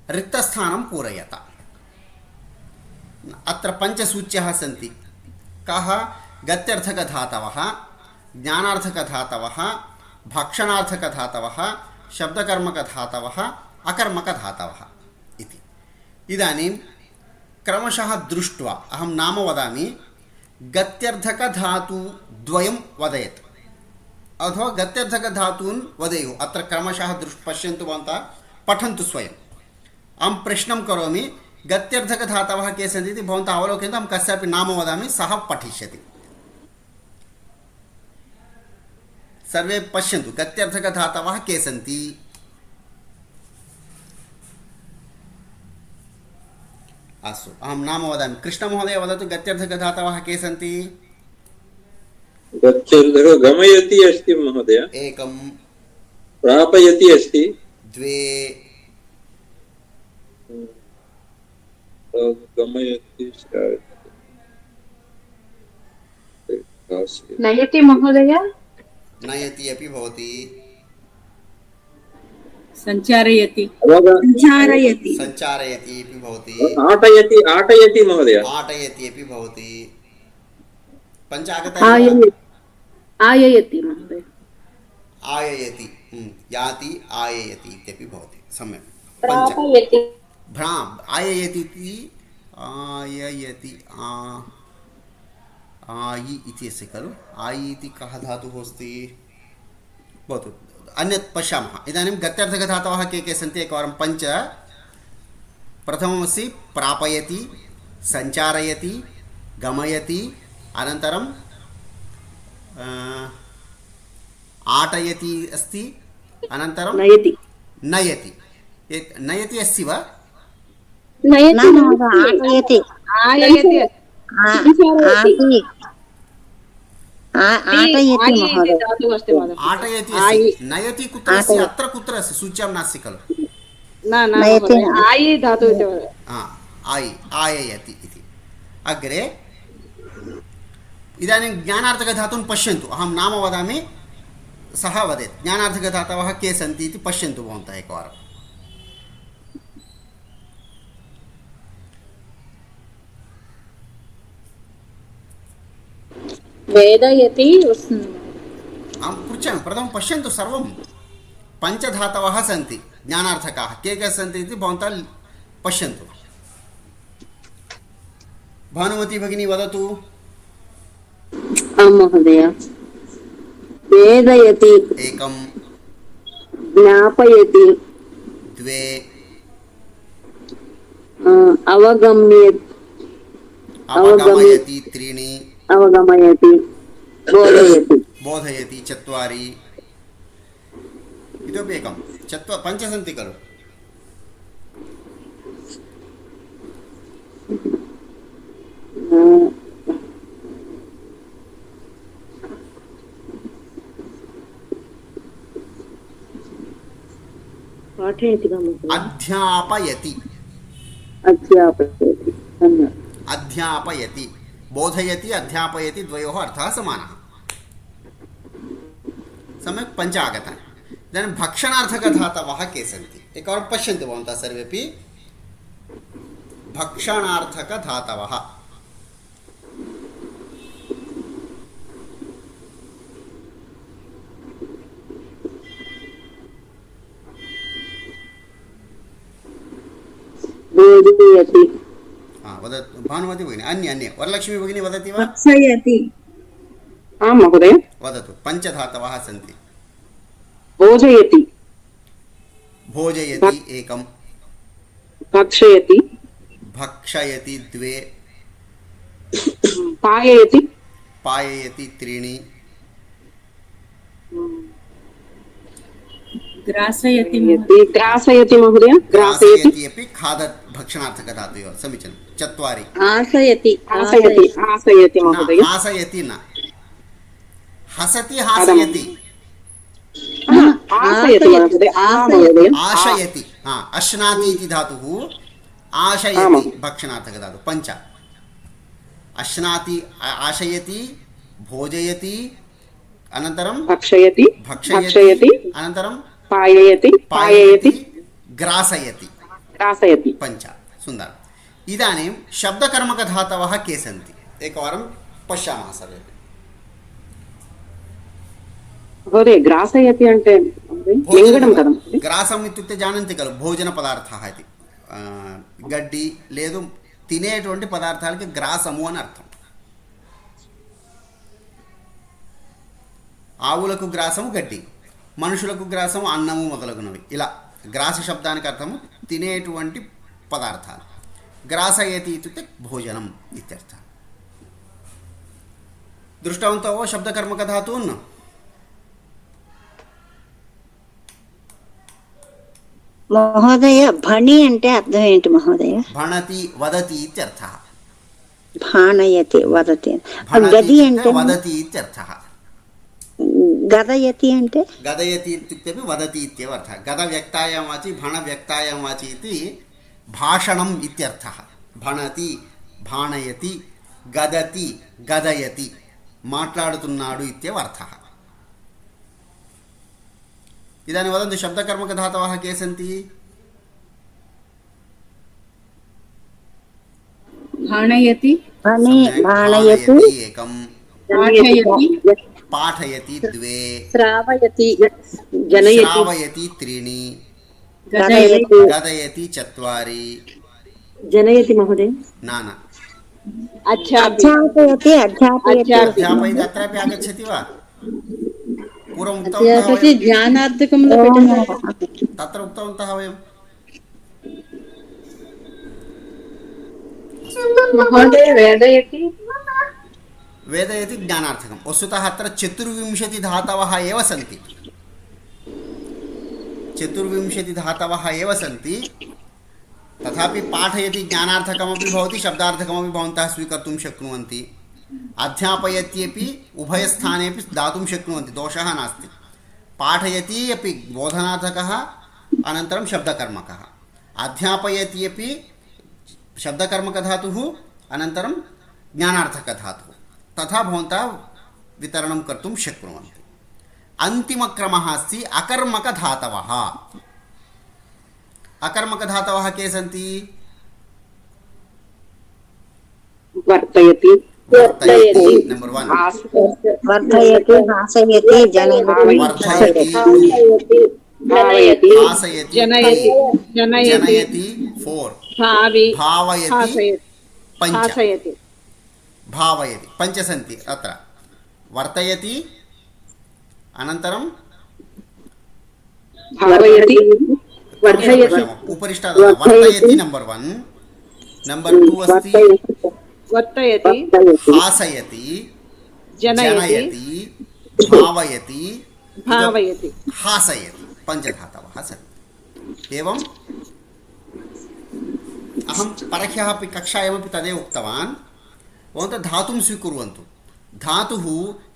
रिक्तस्थानं पूरयत। अत्र पञ्चसूच्यः सन्ति। कः? गत्यर्थकधातवः, ज्ञानार्थकधातवः, भक्षणार्थकधातवः, शब्दकर्मकधातवः, अकर्मकधातवः इति। इदानीं क्रमशः दृष्ट्वा अहं नाम वदामि। गत्यर्थकधातु द्वयं वदेत् अथवा गत्यर्थकधातून् वदेयुः। अत्र क्रमशः पश्यन्तु भवन्तः, पठन्तु स्वयम्। अहं प्रश्नं करोमि, गत्यर्थकधातवः के सन्ति इति भवन्तः अवलोकयन्तु। अहं कस्यापि नाम वदामि, सः पठिष्यति। सर्वे पश्यन्तु, गत्यर्थकधातवः के सन्ति? अस्तु, अहं नाम वदामि। कृष्णमहोदय वदतु, गत्यर्थकधातवः के सन्ति? गत्यर्थः गमयति अस्ति महोदय, एकं। प्रापयति अस्ति, द्वे। गमयति, नयति महोदय, नयति अपि भवति, सञ्चारयति, सञ्चारयति, सञ्चारयति अपि भवति, आटयति, आटयति महोदय, आटयति अपि भवति। पञ्च आगताः? आययति महोदय, आययति, याति, आययति इत्यपि भवति। सम्यक्। प्रापयति, आययति इति आययति, आयि इति अस्ति खलु। आयि इति कः धातुः अस्ति? भवतु, अन्यत् पश्यामः। इदानीं गत्यर्थकधातवः के के सन्ति एकवारं पञ्च। प्रथममस्ति प्रापयति, सञ्चारयति, गमयति, अनन्तरं आटयति अस्ति, अनन्तरं नयति। नयति, नयति अस्ति वा? नयति, आटयति, आययति, आटयति आटयति अस्ति। नयति कुत्र अस्ति? अत्र कुत्र अस्ति? सूच्यां नास्ति खलु। आयि धातु इति वदति। आयि, आययति इति। अग्रे इदानीं ज्ञानार्थकधातून् पश्यन्तु। अहं नाम वदामि, सः वदेत्। ज्ञानार्थकधातवः के सन्ति इति पश्यन्तु भवन्तः एकवारम्। वेदयति, अहं पृच्छामि, प्रथमं पश्यन्तु सर्वं। पञ्चधातवः सन्ति ज्ञानार्थकाः, के के सन्ति इति भवन्तः पश्यन्तु। भानुमती भगिनी वदतु। आं महोदय। वेदयति, एकं। ज्ञापयति, द्वे। अवगम्यति, त्रीणि। अवगमयति, बोधयति, बोधयति चत्वारि इतोपि एकं पञ्च सन्ति खलु पाठयति वा अध्यापयति अध्यापयति अध्यापयति बोधयति अध्यापयति द्वयोः अर्थः समानः सम्यक् पञ्च आगताः इदानीं भक्षणार्थकधातवः के सन्ति एकवारं पश्यन्तु भवन्तः सर्वेपि भक्षणार्थकधातवः बोधयति वदतु भानुमति भगिनी अन्ये वरलक्ष्मी भगिनी वदति वा भक्षयति आं महोदय वदतु पञ्चधातवः सन्ति भोजयति भोजयति एकं भक्षयति भक्षयति द्वे पाययति पाययति त्रीणि ग्रासयति ग्रासयति महोदय ग्रासयति अपि खादत् भक्षणार्थकधातुः समीचीनं चत्वारि आसयति आसयति आसयति महोदय आसयति न हसति हासयति आसयति महोदय आशयति अश्नाति इति धातुः आशयति भक्षणार्थकधातुः पञ्च अश्नाति आशयति भोजयति अनन्तरं भक्षयति भक्षयति अनन्तरं पाययति पाययति ग्रासयति ग्रासयति पञ्च सुन्दरम् इदानीं शब्दकर्मकधातवः के सन्ति एकवारं पश्यामः सर्वे महोदय ग्रासयति अन्ते लिङ्गडं कथं ग्रासम् इत्युक्ते जानन्ति खलु भोजनपदार्थः इति गड्डि लेदु తినేటువంటి పదార్థాలకి గ్రాసము అని అర్థం ఆవులకు గ్రాసము గడ్డి మనుషులకు గ్రాసము అన్నము మొదలగునవి ఇలా గ్రాస శబ్దానికి అర్థము తినేటువంటి పదార్థాలు గ్రాసయతి ఇత్యుక్తే భోజనం ఇత్యర్థः దృష్టవంతో శబ్దకర్మకధాతూన్ మహోదయ భణి అంటే అర్థం ఏంటి మహోదయ భణతి వదతి ఇత్యర్థः భాణయతి వదతి గది అంటే వదతి ఇత్యర్థः గదయతి అంటే గదయతి ఇత్యుక్తే వదతి ఇత్యేవ అర్థः గద వ్యక్తాయాం వాచి భణ వ్యక్తాయాం వాచి ఇది భాషణం ఇత్యర్థः భణతి భాణయతి గదతి గదయతి మాట్లాడుతున్నాడు ఇత్యేవ అర్థः इदानीं वदन्तु शब्दकर्मकधातवः के सन्ति भाणयति भाणयति एकं पाठयति पाठयति द्वे श्रावयति श्रावयति त्रीणि गदयति चत्वारि जनयति महोदय न अध्यापयति अध्यापयति अध्यापयति अत्रापि आगच्छति वा पूर्वम् उक्तवन्तः ज्ञानार्थकं तत्र उक्तवन्तः वयं महोदय वेदयति वेदयति ज्ञानार्थकं वस्तुतः अत्र 24 धातवः एव सन्ति 24 धातवः एव सन्ति तथापि पाठयति ज्ञानार्थकमपि भवति शब्दार्थकमपि भवन्तः स्वीकर्तुं शक्नुवन्ति अध्यापयत्यपि उभयस्थानेपि दातुं शक्नुवन्ति दोषः नास्ति पाठयति अपि बोधनार्थकः अनन्तरं शब्दकर्मकः अध्यापयति अपि शब्दकर्मकधातुः अनन्तरं ज्ञानार्थकधातुः तथा भवन्तः वितरणं कर्तुं शक्नुवन्ति अन्तिमक्रमः अस्ति अकर्मकधातवः अकर्मकधातवः के सन्ति वर्तयति वर्तयति नंबर 1 वर्धयति हासयति जनयति भावयति हासयति जनयति जनयति 4 भावयति पंच भावयति पंच सन्ति अत्र वर्तयति अनन्तरं भावयति वर्धयति उपरिष्टात् वर्तयति नंबर 1 नंबर 2 अस्ति वर्तयति हासयति जनयति भावयति भावयति हासयति पञ्चधातवः सन्ति। एवम् अहं परह्यः अपि कक्षायामपि तदेव उक्तवान्। भवन्तः धातुं स्वीकुर्वन्तु। धातुः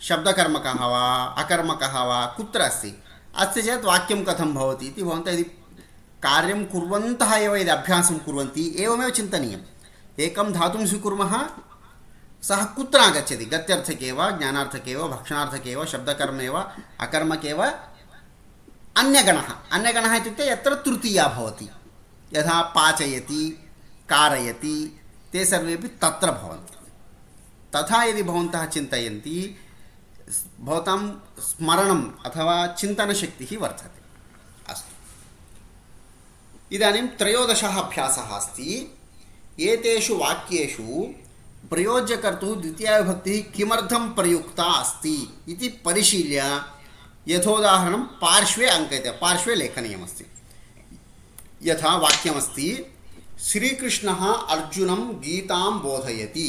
शब्दकर्मकः वा अकर्मकः वा कुत्र अस्ति चेत् वाक्यं कथं भवति इति भवन्तः यदि कार्यं कुर्वन्तः एव यदि अभ्यासं कुर्वन्ति एवमेव चिन्तनीयम्। एकं धातुं स्वीकुर्मः, सः कुत्र आगच्छति, गत्यर्थके वा ज्ञानार्थके वा भक्षणार्थके वा शब्दकर्मे वा अकर्मके वा अन्यगणः। अन्यगणः इत्युक्ते यत्र तृतीया भवति, यथा पाचयति कारयति ते सर्वेपि तत्र भवन्ति। तथा यदि भवन्तः चिन्तयन्ति भवतां स्मरणम् अथवा चिन्तनशक्तिः वर्धते। अस्तु, इदानीं त्रयोदशः अभ्यासः अस्ति। एतेषु वाक्येषु प्रयोज्यकर्तुः द्वितीयाविभक्तिः किमर्थं प्रयुक्ता अस्ति इति परिशील्य यथोदाहरणं पार्श्वे अङ्कयते, पार्श्वे लेखनीयमस्ति। यथा वाक्यमस्ति, श्रीकृष्णः अर्जुनं गीतां बोधयति।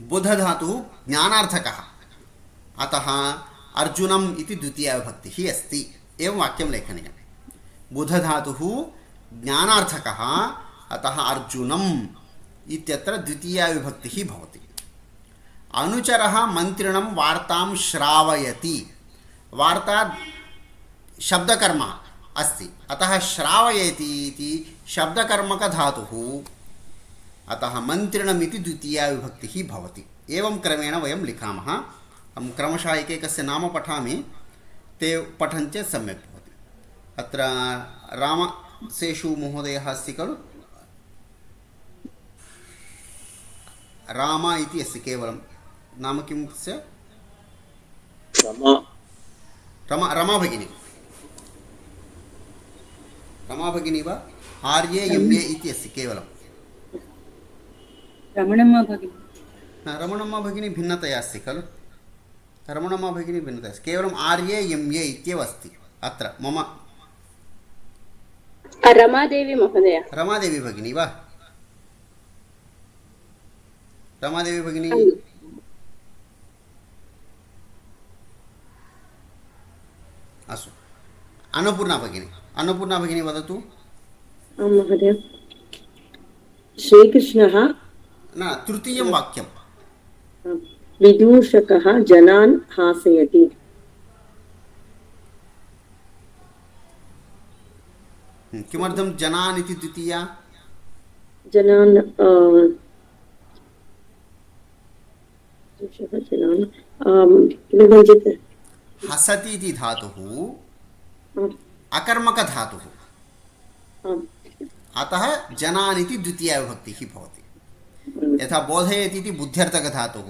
बुधधातुः ज्ञानार्थकः, अतः अर्जुनम् इति द्वितीयाविभक्तिः अस्ति। एवं वाक्यं लेखनीयं। बुधधातुः ज्ञानार्थकः, अतः अर्जुनम् इत्यत्र द्वितीयाविभक्तिः भवति। अनुचरः मन्त्रिणं वार्तां श्रावयति। वार्ता शब्दकर्म अस्ति, अतः श्रावयति इति शब्दकर्मकधातुः, अतः मन्त्रिणम् इति द्वितीयाविभक्तिः भवति। एवं क्रमेण वयं लिखामः। अहं क्रमशः एकैकस्य नाम पठामि, ते पठन्ति चेत् सम्यक् भवति। अत्र रामसेषु महोदयः अस्ति खलु, राम इति अस्ति केवलं, नाम किं तस्य? रमा भगिनी, रमा भगिनी वा? RAMA इति अस्ति केवलं। रमणम्मा भगिनी, रमणम्मा भगिनी भिन्नतया अस्ति खलु, रमणम्मा भगिनी भिन्नतया अस्ति, केवलं RAMA इत्येव अस्ति अत्र मम। रमादेवी महोदय, रमादेवी भगिनी वा? रमादेवी भगिनी, अस्तु। अन्नपूर्णा भगिनी, अन्नपूर्णा भगिनी वदतु। महोदय, श्रीकृष्णः न, तृतीयं वाक्यं। विदूषकः जनान् हासयति। किमर्थं जनान् इति द्वितीया? जनान् हसति इति धातुः अकर्मकधातुः, अतः जनान् इति द्वितीयाविभक्तिः भवति। यथा बोधयति इति बुद्ध्यर्थकधातुः,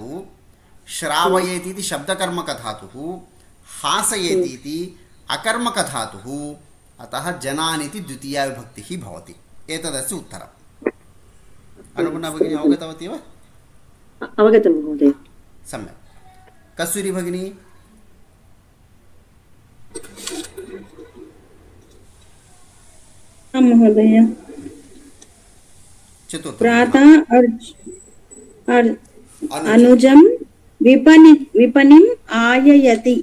श्रावयति इति शब्दकर्मकधातुः, हासयति इति अकर्मकधातुः, अतः जनान् इति द्वितीयाविभक्तिः भवति। एतदस्य उत्तरम्। अनुपूर्णा भगिनी अवगतवती वा? अवगतं महोदय। सम्यक्। कस्तूरी भगिनी, महोदय, प्रातः अनुजं विपणिम् आययति।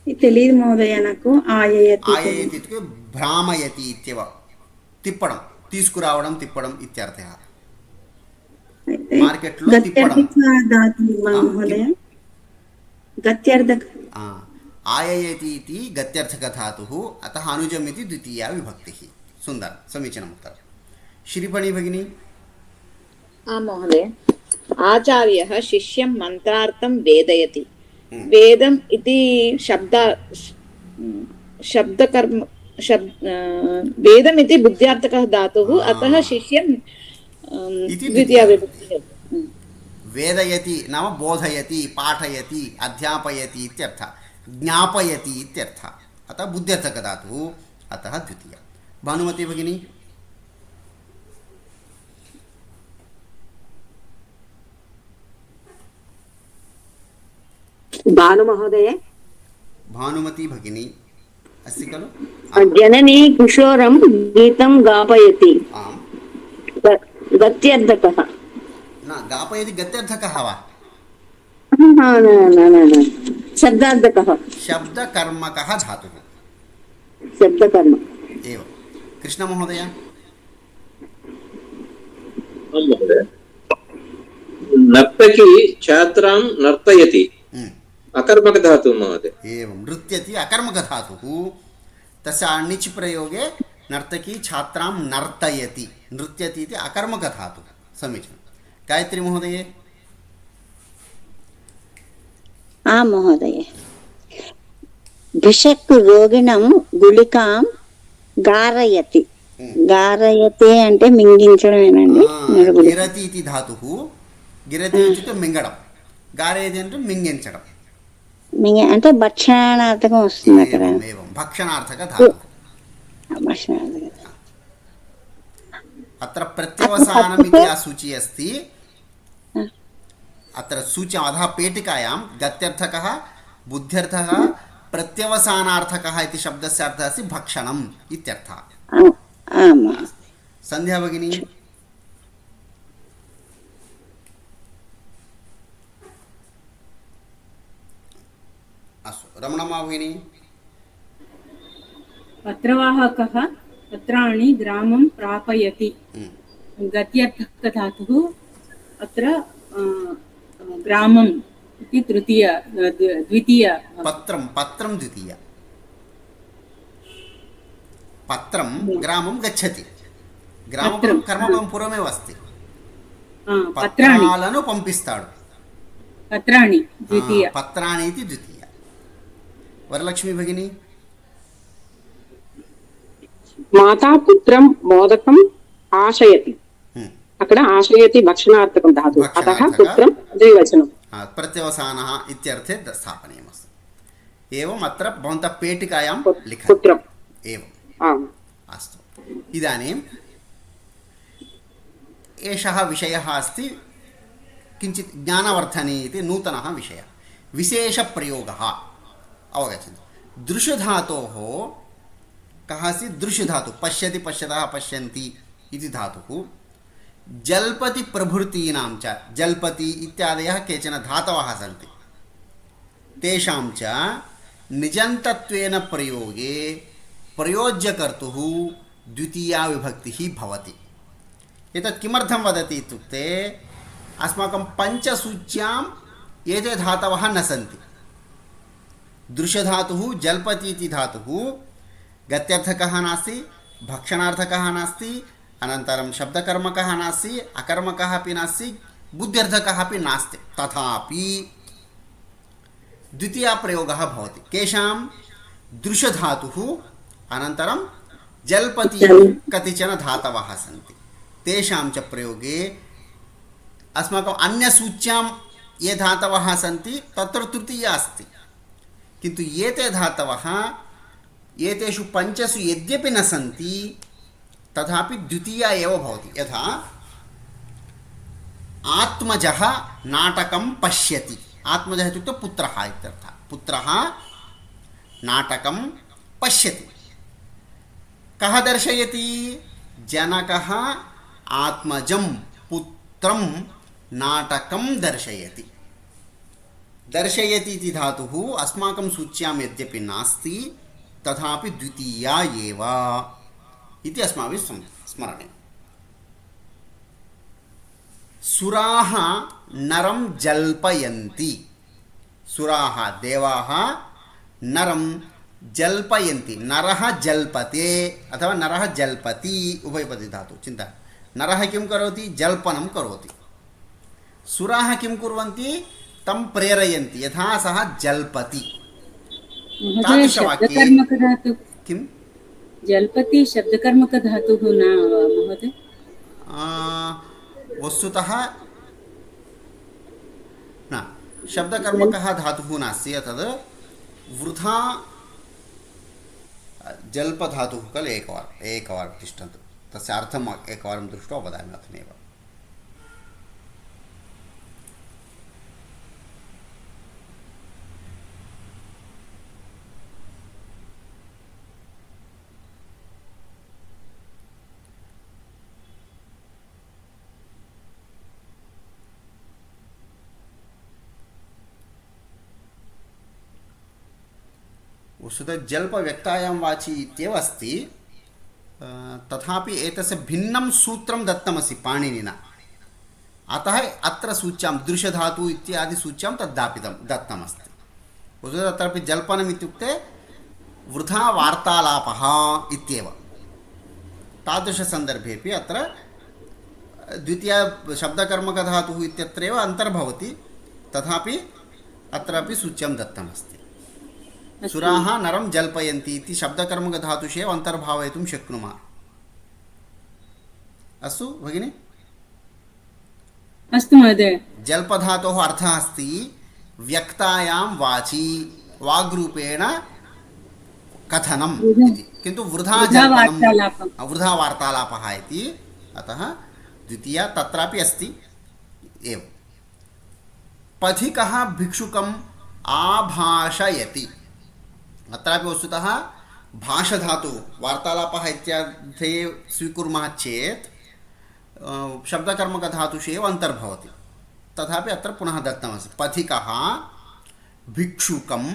తెలియదు మహోదయ నాకు. ఆయయతి ఇత్युक्ते భ్రామయతి ఇత్యవ, తిప్పడం, తీసుకురావడం, తిప్పడం ఇత్యర్థः. మార్కెట్ లో తిప్పడం మహోదయ, గత్యర్థక ఆయయతి इति गत्यर्थकधातुः, अतः अनुजम् इति द्वितीया विभक्तिः। सुन्दरं, समीचीनम् उत्तरं। श्रीफणी भगिनी। आं महोदय, आचार्यः शिष्यं मन्त्रार्थं वेदयति। वेदम् इति शब्दकर्म वेदम् इति बुद्ध्यार्थकः धातुः, अतः शिष्यं द्वितीया विभक्तिः। वेदयति नाम बोधयति, पाठयति, अध्यापयति इत्यर्थः, ज्ञापयति इत्यर्थः, अतः बुद्ध्यर्थकधातुः, अतः द्वितीया। भानुमती भगिनी। भानुमहोदय, भानुमती भगिनी अस्ति खलु? जननी किशोरं गीतं गापयति। गत्यर्थकः न, गापयति गत्यर्थकः वा? शब्दार्थकः शब्दकर्मकः धातुः शब्दकर्म एवं कृष्णमहोदय आं महोदय नर्तकी छात्रां नर्तयति अकर्मकधातुः महोदय एवं नृत्यति अकर्मकधातुः तस्य अणिच् प्रयोगे नर्तकी छात्रां नर्तयति नृत्यति इति अकर्मकधातुः समीचीनं गायत्री महोदये आं महोदय भिषक् रोगिणं गुलिकां गारयति गारयते అంటే మింగించడమేనండి గిరతి ఇది ధాతుః గిరతి ఇత్యుక్తే మింగడం గారయతి అంటే మింగించడం అంటే భక్షణార్థకం వస్తుంది అక్కడ ఏవం భక్షణార్థక ధాతుః భక్షణార్థక अत्र प्रत्यवसानम् इति या सूची अस्ति अत्र सूची अधः पेटिकायां गत्यर्थकः बुद्ध्यर्थः प्रत्यवसानार्थकः इति शब्दस्य अर्थः अस्ति भक्षणम् इत्यर्थः संध्या भगिनी अस्तु रमणमा भगिनी पत्रवाहकः पत्राणि ग्रामं प्रापयति गत्यर्थकधातुः अत्र ग्रामम् इति द्वितीय पत्रं द्वितीय पत्रं ग्रामं गच्छति ग्रामं कर्मपदं पूर्वमेव अस्ति पत्राలను పంపిస్తాడు पत्राणि द्वितीय पत्राणि इति द्वितीय वरलक्ष्मी भगिनी माता पुत्रं मोदकम् आशयति अక్కడ आशयति भक्षणार्थकं धातुः अतः पुत्रं द्विवचनं प्रत्यवसानः इत्यर्थे स्थापनीयमस्ति एवम् अत्र भवन्तः पेटिकायां लिखन्तु पुत्रम् एवम् अस्तु इदानीम् एषः विषयः अस्ति किञ्चित् ज्ञानवर्धने इति नूतनः विषयः विशेषप्रयोगः अवगच्छन्तु दृशधातोः कः अस्ति दृशधातुः पश्यति पश्यतः पश्यन्ति इति धातुः जल्पति प्रभृतीनां च जल्पति इत्यादयः केचन धातवः सन्ति तेषां च निजन्तत्वेन प्रयोगे प्रयोज्यकर्तुः द्वितीया विभक्तिः भवति एतत् किमर्थं वदति इत्युक्ते अस्माकं पञ्चसूच्याम् एते धातवः न सन्ति दृशधातुः जल्पति इति धातुः गत्यर्थकः नास्ति भक्षणार्थकः नास्ति अनन्तरं शब्दकर्मकः नास्ति अकर्मकः अपि नास्ति बुद्ध्यर्थकः अपि नास्ति तथापि द्वितीया प्रयोगः भवति केषां दृशधातुः अनन्तरं जल्पति कतिचन धातवः सन्ति तेषां च प्रयोगे अस्माकम् अन्यसूच्यां ये धातवः सन्ति तत्र तृतीया अस्ति किन्तु एते धातवः एतेषु पञ्चसु यद्यपि न सन्ति तथापि द्वितीया एव भवति यथा आत्मजः नाटकं पश्यति आत्मजः इत्युक्ते पुत्रः इत्यर्थः पुत्रः नाटकं पश्यति कः दर्शयति जनकः आत्मजं पुत्रं नाटकं दर्शयति दर्शयति इति धातुः अस्माकं सूच्यां यद्यपि नास्ति तथापि द्वितीया एव इति अस्माभिः स्मरणीयम् सुराः नरं जल्पयन्ति सुराः देवाः नरं जल्पयन्ति नरः जल्पते अथवा नरः जल्पति उभयपदी धातु चिन्ता नरः किं करोति जल्पनं करोति सुराः किं कुर्वन्ति तं प्रेरयन्ति यथा सः जल्पति शब्दकर्मकधातुः किं जल्पति शब्दकर्मकधातुः न महोदय वस्तुतः न शब्दकर्मकः धातुः नास्ति तद् वृथा जल्पधातुः खलु एकवारं तिष्ठन्तु तस्य अर्थम् एकवारं दृष्ट्वा वदामि अधुनैव वस्तुतः जल्पव्यक्तायां वाचि इत्येव अस्ति, तथापि एतस्य भिन्नं सूत्रं दत्तमस्ति पाणिनिना, अतः अत्र सूच्यां दृशधातु इत्यादि सूच्यां दत्तमस्ति। वस्तुतः तत्रापि जल्पनम् इत्युक्ते वृथा वार्तालापः इत्येव। तादृशसन्दर्भेपि अत्र द्वितीया शब्दकर्मकधातुः इत्यत्रैव अन्तर्भवति, तथापि अत्रापि सूच्यां दत्तमस्ति। सुराः नरं जल्पयन्ति इति शब्दकर्मकधातुषु एव अन्तर्भावयितुं शक्नुमः। अस्तु भगिनि? अस्तु महोदय। जल्पधातोः अर्थः अस्ति व्यक्तायां वाचि वाग्रूपेण कथनम् इति, किन्तु वृथा वार्तालापः इति। अतः द्वितीया तत्रापि अस्ति एव। पथिकः भिक्षुकम् आभाषयति, अत्रापि वस्तुतः भाषधातुः वार्तालापः इत्यार्थे स्वीकुर्मः चेत् शब्दकर्मकधातुषु एव अन्तर्भवति, तथापि अत्र पुनः दत्तमस्ति पथिकः भिक्षुकम्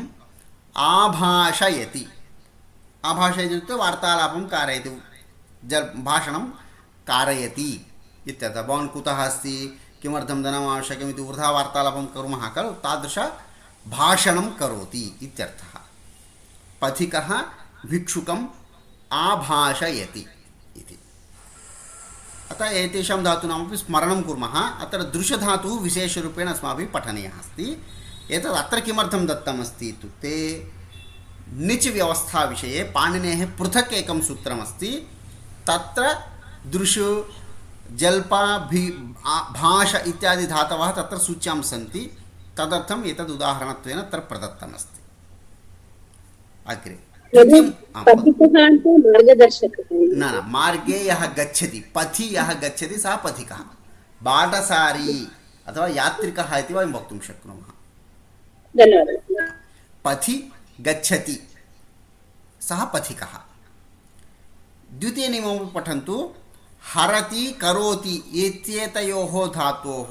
आभाषयति। आभाषयति इत्युक्ते वार्तालापं कारयति, भाषणं कारयति इत्यर्थः। भवान् कुतः अस्ति, किमर्थं धनम् आवश्यकम् इति वृथा वार्तालापं कुर्मः खलु, तादृशभाषणं करोति इत्यर्थः। पथिकः भिक्षुकम् आभाषयति इति। अतः एतेषां धातूनामपि स्मरणं कुर्मः। अत्र दृशधातुः विशेषरूपेण अस्माभिः पठनीयः अस्ति। एतत् अत्र किमर्थं दत्तमस्ति इत्युक्ते निच् व्यवस्थाविषये पाणिनेः पृथक् एकं सूत्रमस्ति। तत्र दृशु जल्प भाष इत्यादि धातवः तत्र सूच्यां सन्ति, तदर्थम् एतद् उदाहरणत्वेन अत्र प्रदत्तमस्ति। अग्रे न मार्गे यः गच्छति, पथि यः गच्छति सः पथिकः, बाटसारी अथवा यात्रिकः इति वयं वक्तुं शक्नुमः। पथि गच्छति सः पथिकः। द्वितीयनियमं पठन्तु। हरति करोति इत्येतयोः धातोः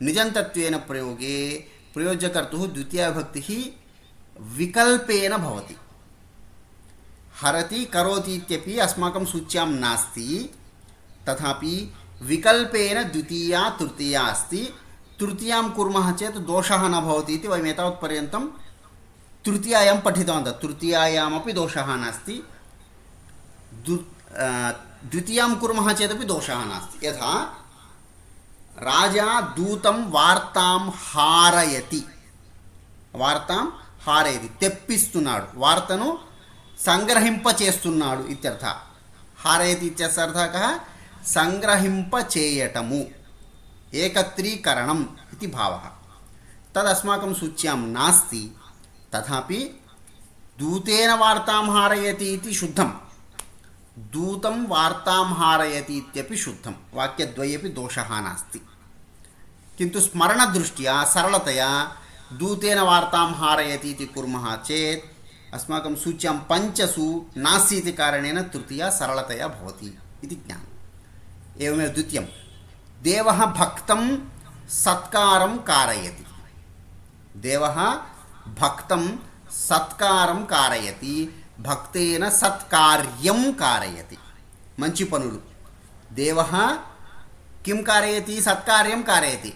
निजन्तत्वेन प्रयोगे प्रयोज्यकर्तुः द्वितीयाविभक्तिः विकल्पेन भवति। हरति करोति इत्यपि अस्माकं सूच्यां नास्ति, तथापि विकल्पेन द्वितीया तृतीया अस्ति। तृतीयां कुर्मः चेत् दोषः न भवति इति वयम् एतावत्पर्यन्तं तृतीयायां पठितवन्तः। तृतीयायामपि दोषः नास्ति, द्वितीयां कुर्मः चेदपि दोषः नास्ति। यथा राजा दूतं वार्तां हारयति, वार्तां హారయతి తెప్పిస్తున్నాడు, వార్తను సంగ్రహింపచేస్తున్నాడు ఇత్యర్థ. హారయతి ఇత్యస్య అర్థः సంగ్రహింపచేయటము, ఏకత్రీకరణం इति भावः। तदस्माकं सूच्यां नास्ति, तथापि दूतेन वार्तां हारयति इति शुद्धं, दूतं वार्तां हारयति इत्यपि शुद्धं, वाक्यद्वयेपि दोषः नास्ति। किन्तु स्मरणदृष्ट्या सरलतया दूतेन वार्तां हारयति इति कुर्मः चेत् अस्माकं सूच्यां पञ्चसु नास्ति इति कारणेन तृतीया सरलतया भवति इति ज्ञानम्। एवमेव द्वितीयं, देवः भक्तं सत्कारं कारयति, देवः भक्तं सत्कारं कारयति, भक्तेन सत्कार्यं कारयति। मंचि पनुलु, देवः किं कारयति? सत्कार्यं कारयति।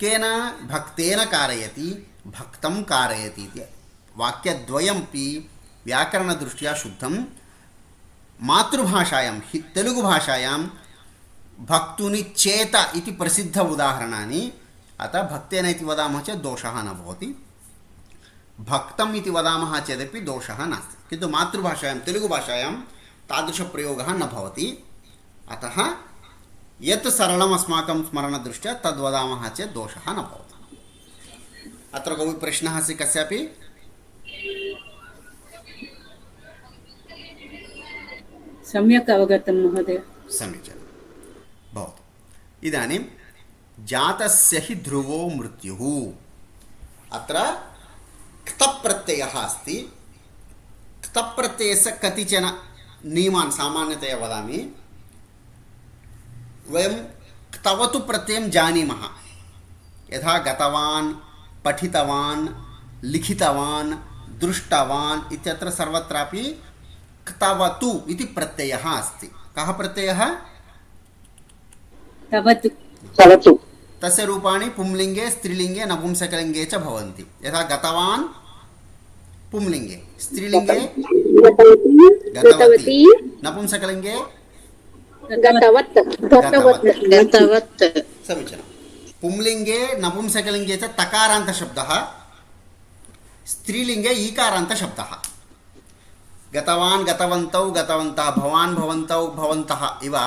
केन? भक्तेन कारयति, भक्तं कारयति इति वाक्यद्वयमपि व्याकरणदृष्ट्या शुद्धं। मातृभाषायां तेलुगु भाषायां भक्तुनि चेत इति प्रसिद्ध उदाहरणानि, अतः भक्तेन इति वदामः चेत् दोषः न भवति, भक्तम् इति वदामः चेदपि दोषः नास्ति। किन्तु मातृभाषायां तेलुगुभाषायां तादृशप्रयोगः न भवति, अतः यत् सरलम् अस्माकं स्मरणदृष्ट्या तद् वदामः चेत् दोषः न भवति। अत्र कोऽपि प्रश्नः अस्ति कस्यापि? सम्यक् अवगतं महोदय। समीचीनं भवतु। इदानीं जातस्य हि ध्रुवो मृत्युः, अत्र क्तप्रत्ययः अस्ति। क्तप्रत्ययस्य कतिचन नियमान् सामान्यतया वदामि। वयं क्तवतु प्रत्ययं जानीमः, यथा गतवान्, पठितवान्, लिखितवान्, दृष्टवान् इत्यत्र सर्वत्रापि क्तवतु इति प्रत्ययः अस्ति. कः प्रत्ययः? तवतु. तवतु. तस्य रूपाणि पुंलिङ्गे, स्त्रीलिङ्गे, नपुंसकलिङ्गे च भवन्ति. यथा गतवान् पुंलिङ्गे, स्त्रीलिङ्गे गतवती, नपुंसकलिङ्गे गतवत्. गतवत्. समीचीनं. पुंलिङ्गे नपुंसकलिङ्गे च तकारान्तशब्दः, स्त्रीलिङ्गे ईकारान्तशब्दः. गतवान् गतवन्तौ गतवन्तः, भवान् भवन्तौ भवन्तः इव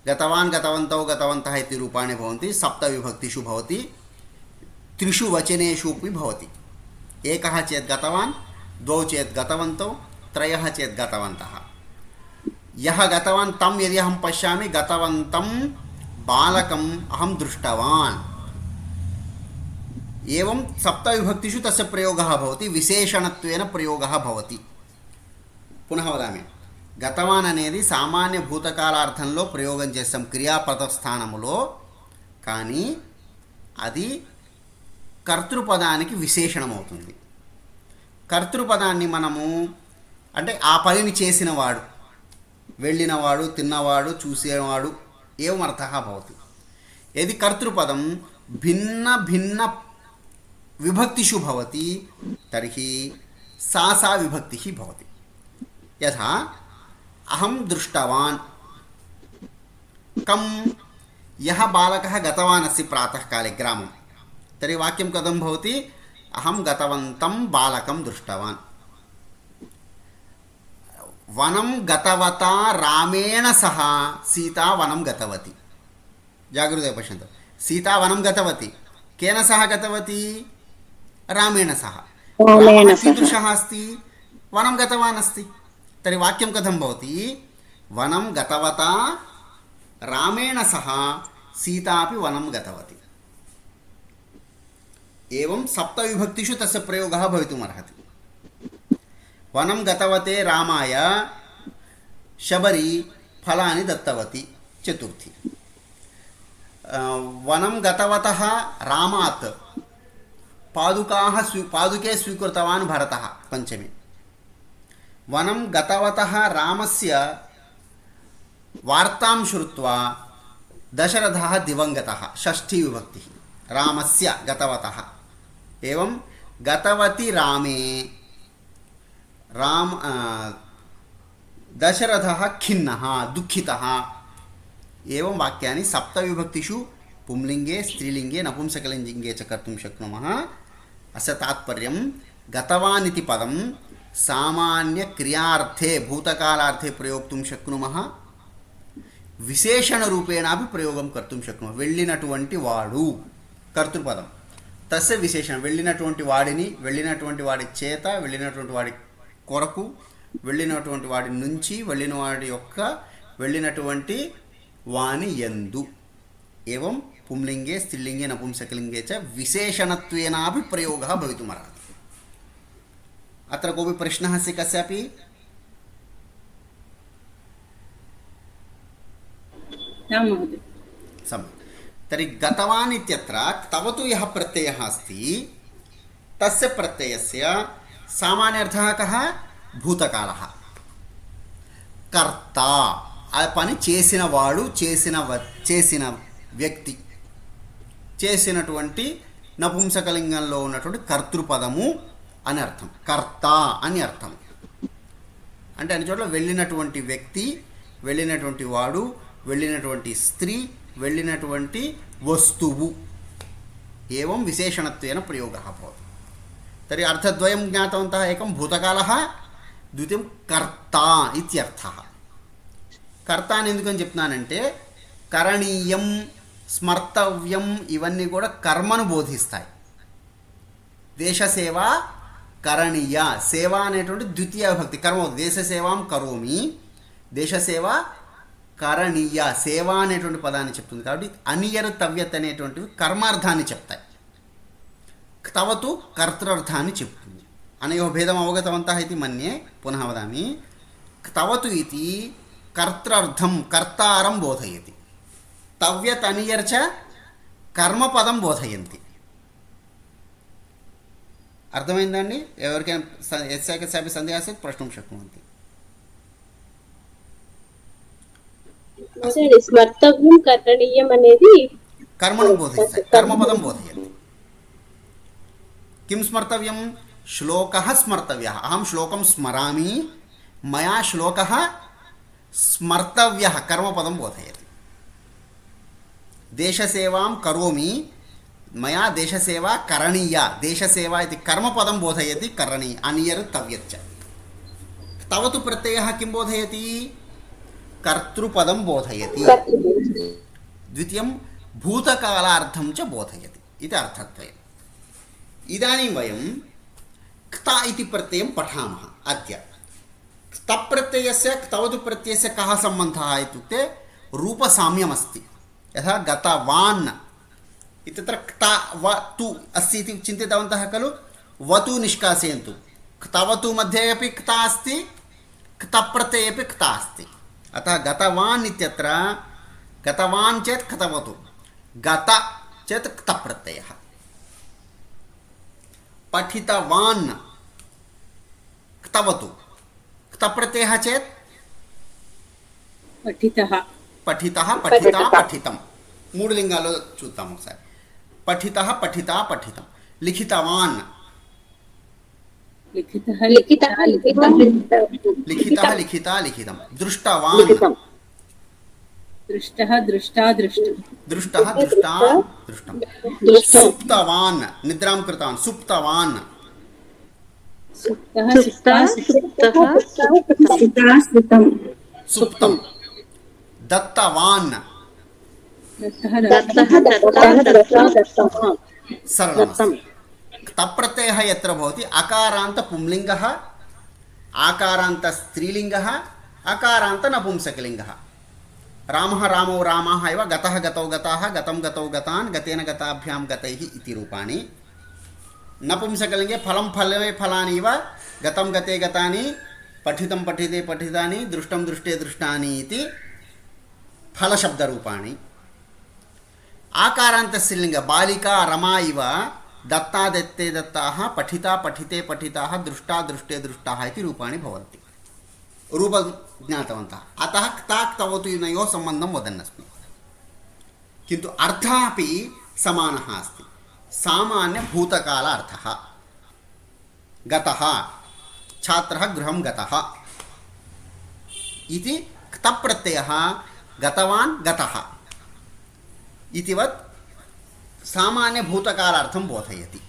गतवान् गतवन्तौ गतवन्तः इति रूपाणि भवन्ति. सप्तविभक्तिषु भवति, त्रिषु वचनेषु अपि भवति. एकः चेत् गतवान्, द्वौ चेत् गतवन्तौ, त्रयः चेत् गतवन्तः. यः गतवान् तं यदि अहं पश्यामि, गतवन्तं बालकम् अहं दृष्टवान्. एवं सप्तविभक्तिषु तस्य प्रयोगः भवति, विशेषणत्वेन प्रयोगः भवति. पुनः वदामि, గతవాన్ అనేది సామాన్య భూతకాలార్థంలో ప్రయోగం చేస్తాం క్రియాపద స్థానములో, కానీ అది కర్తృపదానికి విశేషణం అవుతుంది. కర్తృపదాన్ని మనము అంటే ఆ పనిని చేసినవాడు, వెళ్ళినవాడు, తిన్నవాడు, చూసేవాడు ఏం అర్థः భవతి. यदि कर्तृपदं भिन्न भिन्न विभक्तिषु भवति तर्हि सा सा विभक्तिः भवति. यथा अहं दृष्टवान्, कं यः बालकः गतवान् अस्ति प्रातःकाले ग्रामं, तर्हि वाक्यं कथं भवति? अहं गतवन्तं बालकं दृष्टवान्. वनं गतवता रामेण सह सीता वनं गतवती. जागृते पश्यन्तु, सीता वनं गतवती, केन सह गतवती? रामेण सह. रामः कीदृशः अस्ति? वनं गतवान् अस्ति. तर्हि वाक्यं कथं भवति? वनं गतवता रामेण सह सीता अपि वनं गतवती. एवं सप्तविभक्तिषु तस्य प्रयोगः भवितुमर्हति. वनं गतवते रामाय शबरी फलानि दत्तवती. चतुर्थी. वनं गतवतः रामात् पादुके स्वीकृतवान् भरतः. पञ्चमी. वनं गतवतः रामस्य वार्तां श्रुत्वा दशरथः दिवङ्गतः. षष्ठी विभक्तिः. रामस्य गतवतः. एवं गतवती रामे दशरथः खिन्नः दुःखितः. एवं वाक्यानि सप्तविभक्तिषु पुंलिङ्गे, स्त्रीलिङ्गे, नपुंसकलिङ्गे च कर्तुं शक्नुमः. अस्य तात्पर्यं गतवान् इति पदं सामान्यक्रियार्थे भूतकालार्थे प्रयोक्तुं शक्नुमः, विशेषणरूपेणापि प्रयोगं कर्तुं शक्नुमः. వెళ్ళినటువంటి వాడు కర్తృపదం, తస్య విశేషణం. వెళ్ళినటువంటి వాడిని, వెళ్ళినటువంటి వాడి చేత, వెళ్ళినటువంటి వాడి కొరకు, వెళ్ళినటువంటి వాడి నుంచి, వెళ్ళిన వాడి యొక్క, వెళ్ళినటువంటి వాని యందు. एवं पुंलिङ्गे, स्त्रीलिङ्गे, नपुंसकलिङ्गे च विशेषणत्वेनापि प्रयोगः भवितुमर्हति. अत्र कोऽपि प्रश्नः अस्ति कस्यापि? सम्यक्. तर्हि गतवान् इत्यत्र तवतु यः प्रत्ययः अस्ति तस्य प्रत्ययस्य सामान्यर्थः कः? भूतकालः. कर्ता ఆ పని చేసిన వాడు, చేసిన వ్యక్తి, చేసినటువంటి నపుంసకలింగంలో ఉన్నటువంటి కర్తృపదము అని అర్థం. కర్త అని అర్థం. అంటే అన్ని చోట్ల వెళ్ళినటువంటి వ్యక్తి, వెళ్ళినటువంటి వాడు, వెళ్ళినటువంటి స్త్రీ, వెళ్ళినటువంటి వస్తువు. ఏవం విశేషణత్వేన ప్రయోగः భవతి. तर्हि अर्थद्वयं ज्ञातवन्तः. एकं भूतकालः, द्वितीयं कर्ता इत्यर्थः. కర్త అని ఎందుకని చెప్తున్నానంటే కరణీయం, స్మర్తవ్యం ఇవన్నీ కూడా కర్మను బోధిస్తాయి. దేశసేవ కరణీయ, సేవ అనేటువంటి ద్వితీయ విభక్తి కర్మ. దేశసేవాం కరోమి, దేశసేవ కరణీయ, సేవ అనేటువంటి పదాన్ని చెప్తుంది. కాబట్టి అనియర్తవ్యత్ అనేటువంటివి కర్మార్థాన్ని చెప్తాయి. తవతు కర్తృర్థాన్ని చెప్తుంది. అనయోः భేదం అవగతవంతः इति मन्ये. पुनः वदामि, तवतु इति कर्तृर्थं कर्तारं बोधयति. तव्यत् अनियर् च कर्मपदं बोधयन्ति. అర్థమైందండి? ఎవరికైనా యస్య కస్యాపి సందేహः चेत् प्रष्टुं शक्नुवन्ति. స్మర్తవ్యం కరణీయం అనేది कर्मणि बोधयति, कर्मपदं बोधयति. किं स्मर्तव्यं? श्लोकः स्मर्तव्यः. अहं श्लोकं स्मरामि, मया श्लोकः स्मर्तव्यः, कर्मपदं बोधयति. देशसेवां करोमि, मया देशसेवा करणीया, देशसेवा इति कर्मपदं बोधयति, करणीय अनियर्तव्यच्च. तव तु प्रत्ययः किं बोधयति? कर्तृपदं बोधयति. द्वितीयं भूतकालार्थं च बोधयति इति अर्थद्वयम्. इदानीं वयं क्ता इति प्रत्ययं पठामः अद्य. क्तप्रत्ययस्य क्तवतु प्रत्ययस्य कः सम्बन्धः इत्युक्ते रूपसाम्यमस्ति. यथा गतवान् इत्यत्र क्ता वतु अस्ति इति चिन्तितवन्तः खलु? वतु निष्कासयन्तु. क्तवतु मध्ये अपि क्ता अस्ति, क्तप्रत्यये अपि क्ता अस्ति. अतः गतवान् इत्यत्र गतवान् चेत् क्तवतु, गत चेत् क्तप्रत्ययः. पठितवान् क्तवतु, क्तप्रत्ययः चेत् पठितः, पठितः, पठिता, पठितं. मूడు లింగాల్లో చూద్దాం ఒకసారి. पठितः, पठिता, पठितं. लिखितवान्, लिखितः, लिखितः, लिखितं, लिखितः, लिखिता, लिखितं. दृष्टवान्, दृष्टः, दृष्टा, दृष्टं, दृष्टः, दृष्टा, दृष्टं. सुप्तवान्, निद्रां कृतवान्, सुप्तवान्. सुप्तः, सुप्ता, सुप्तं सुप्तं. दत्तवान्, सरलमस्ति. क्तप्रत्ययः यत्र भवति अकारान्त पुंलिङ्गः, आकारान्त स्त्रीलिङ्गः, अकारान्त नपुंसकलिङ्गः. रामः रामौ रामाः एव, गतः गतौ गताः, गतं गतौ गतान्, गतेन गताभ्यां गतैः इति रूपाणि. नपुंसकलिङ्गे फलं फले फलानि इव, गतं गते गतानि, पठितं पठिते पठितानि, दृष्टं दृष्टे दृष्टानि इति फलशब्दरूपाणि. आकारान्त स्त्रीलिङ्ग बालिका रमा इव, दत्ता दत्ते दत्ताः, पठिता पठिते पठिताः, दृष्टा दृष्टे दृष्टाः इति रूपाणि भवन्ति. रूपं ज्ञातवन्तः. अतः क्ता क्तवतु इनयोः सम्बन्धं वदन्नस्मि. किन्तु अर्थः अपि समानः अस्ति. सामान्यभूतकालार्थः. गतः, छात्रः गृहं गतः इति क्तप्रत्ययः गतवान् गतः इतिवत् सामान्यभूतकालार्थं बोधयति.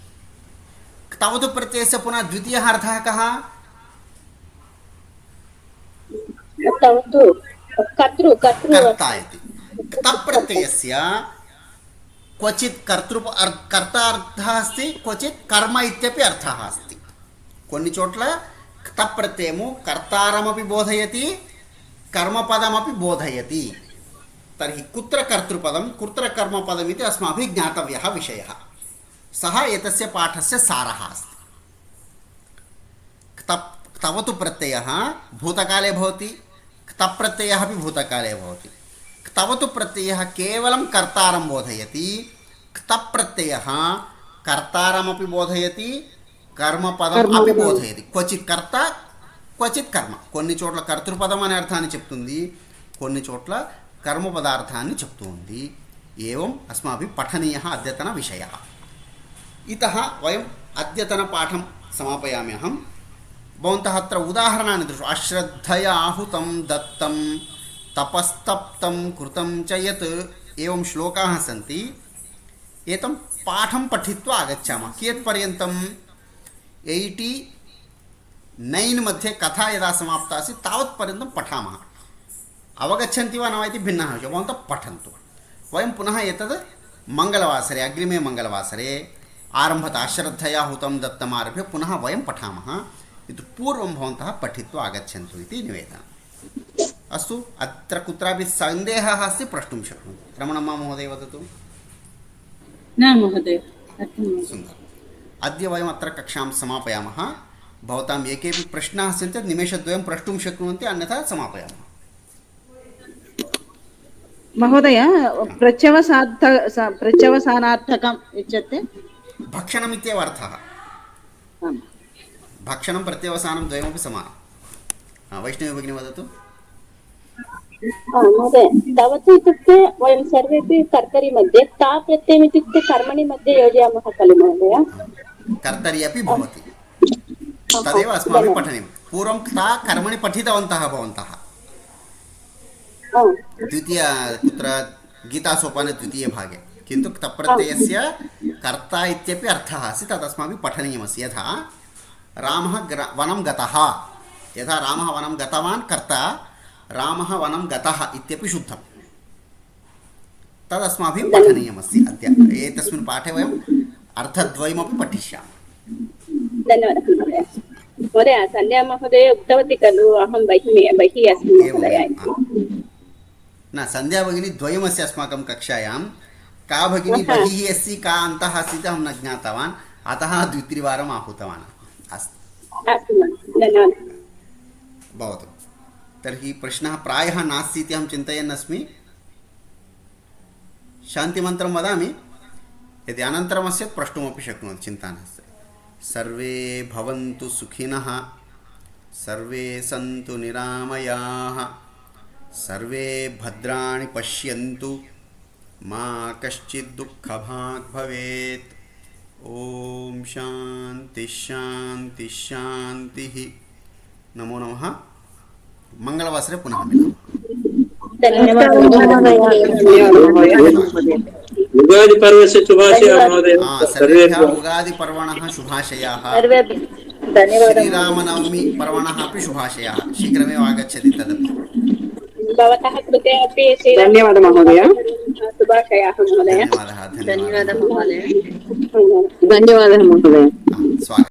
क्तवतु प्रत्ययस्य पुनः द्वितीयः अर्थः कः? कर्ता इति. क्तप्रत्ययस्य क्वचित् कर्तार्थः अस्ति, क्वचित् कर्म इत्यपि अर्थः अस्ति. కొన్ని చోట్ల క్తప్రత్యయము కర్తారమపి బోధయతి, कर्मपदमपि बोधयति. तर्हि कुत्र कर्तृपदं कुत्र कर्मपदम् इति अस्माभिः ज्ञातव्यः विषयः. सः एतस्य पाठस्य सारः अस्ति. क्तवतु प्रत्ययः भूतकाले भवति, क्तप्रत्ययः अपि भूतकाले भवति. क्तवतु प्रत्ययः केवलं कर्तारं बोधयति, क्तप्रत्ययः कर्तारमपि बोधयति, कर्मपदम् अपि बोधयति. क्वचित् कर्ता क्वचित् कर्म. కొన్ని చోట్ల కర్తృపదం అనే అర్థాన్ని చెప్తుంది, కొన్ని చోట్ల कर्म पदार्थाన్ని చెప్తూ ఉంది. एवम् अस्माभिः पठनीयः अद्यतन विषयः. इतः वयम् अद्यतन पाठं समापयामि अहं. भवन्तः अत्र उदाहरणानि दृष्ट्वा अश्रद्धया आहुतं दत्तं तपस्तप्तं कृतं च यत् एवं श्लोकाः सन्ति. एतं पाठं पठित्वा आगच्छामः. कियत्पर्यन्तं 89 मध्ये कथा यदा समाप्ता आसीत् तावत्पर्यन्तं पठामः. अवगच्छन्ति वा न वा इति भिन्नः विषयः. भवन्तः पठन्तु. वयं पुनः एतद् मङ्गलवासरे, अग्रिमे मङ्गलवासरे आरम्भतः अश्रद्धया हुतं दत्तमारभ्य पुनः वयं पठामः. इति पूर्वं भवन्तः पठित्वा आगच्छन्तु इति निवेदनम्. अस्तु, अत्र कुत्रापि सन्देहः अस्ति प्रष्टुं शक्नोति. रमणम्मा महोदय वदतु. न महोदय, सुन्दरम्. अद्य वयम् अत्र कक्षां समापयामः. भवताम् एकेपि प्रश्नाः सन्ति चेत् निमेषद्वयं प्रष्टुं शक्नुवन्ति, अन्यथा समापयामः. महोदय, प्रत्यवसानार्थकम् इत्युक्ते भक्षणम् इत्येव अर्थः. आम्। भक्षणं प्रत्यवसानं द्वयमपि समानं। वैष्णवी भगिनी वदतु। महोदय तावत् इत्युक्ते वयं सर्वेपि कर्तरि मध्ये ता प्रत्ययम् इत्युक्ते कर्मणि मध्ये योजयामः खलु महोदय। कर्तरि अपि भवति, तदेव अस्माभिः पठनीयं। पूर्वं ता कर्मणि पठितवन्तः भवन्तः। द्वितीय कुत्र गीतासोपाने द्वितीयभागे, किन्तु तप्रत्ययस्य कर्ता इत्यपि अर्थः अस्ति, तदस्माभिः पठनीयमस्ति। यथा रामः वनं गतः, यथा रामः वनं गतवान् कर्ता, रामः वनं गतः इत्यपि शुद्धं, तदस्माभिः पठनीयमस्ति। अद्य एतस्मिन् पाठे वयम् अर्थद्वयमपि पठिष्यामः। धन्यवादः महोदय। महोदय सन्ध्या महोदय उक्तवती खलु अहं बहिः अस्मि महोदय। न, सन्ध्या भगिनी द्वयमस्ति अस्माकं कक्षायां। का भगिनी बहिः अस्ति, का अन्तः अस्ति इति अहं न ज्ञातवान्, अतः द्वित्रिवारम् आहूतवान्। अस्तु, भवतु। तर्हि प्रश्नः प्रायः नास्ति इति अहं चिन्तयन् अस्मि। शान्तिमन्त्रं वदामि, यदि अनन्तरम् अस्ति प्रष्टुमपि शक्नोति, चिन्ता नास्ति। सर्वे भवन्तु सुखिनः, सर्वे सन्तु निरामयाः, सर्वे भद्राणि पश्यन्तु, मा कश्चित् दुःखभाग् भवेत्। ओम शांति शांति शांतिः। नमो नमः। मंगलवासरे पुनः मिलामः। उगादि पर्वस्य शुभाशयाः महोदय। सर्वेभ्यः उगादि पर्वणः शुभाशयाः। श्रीरामनवमी पर्वणः अपि शुभाशयाः। शीघ्रमेव आगच्छति तदपि। भवतः कृते अपि धन्यवादः महोदय। शुभाशयाः महोदय। धन्यवादः महोदय। धन्यवादः महोदय। स्वागतम्।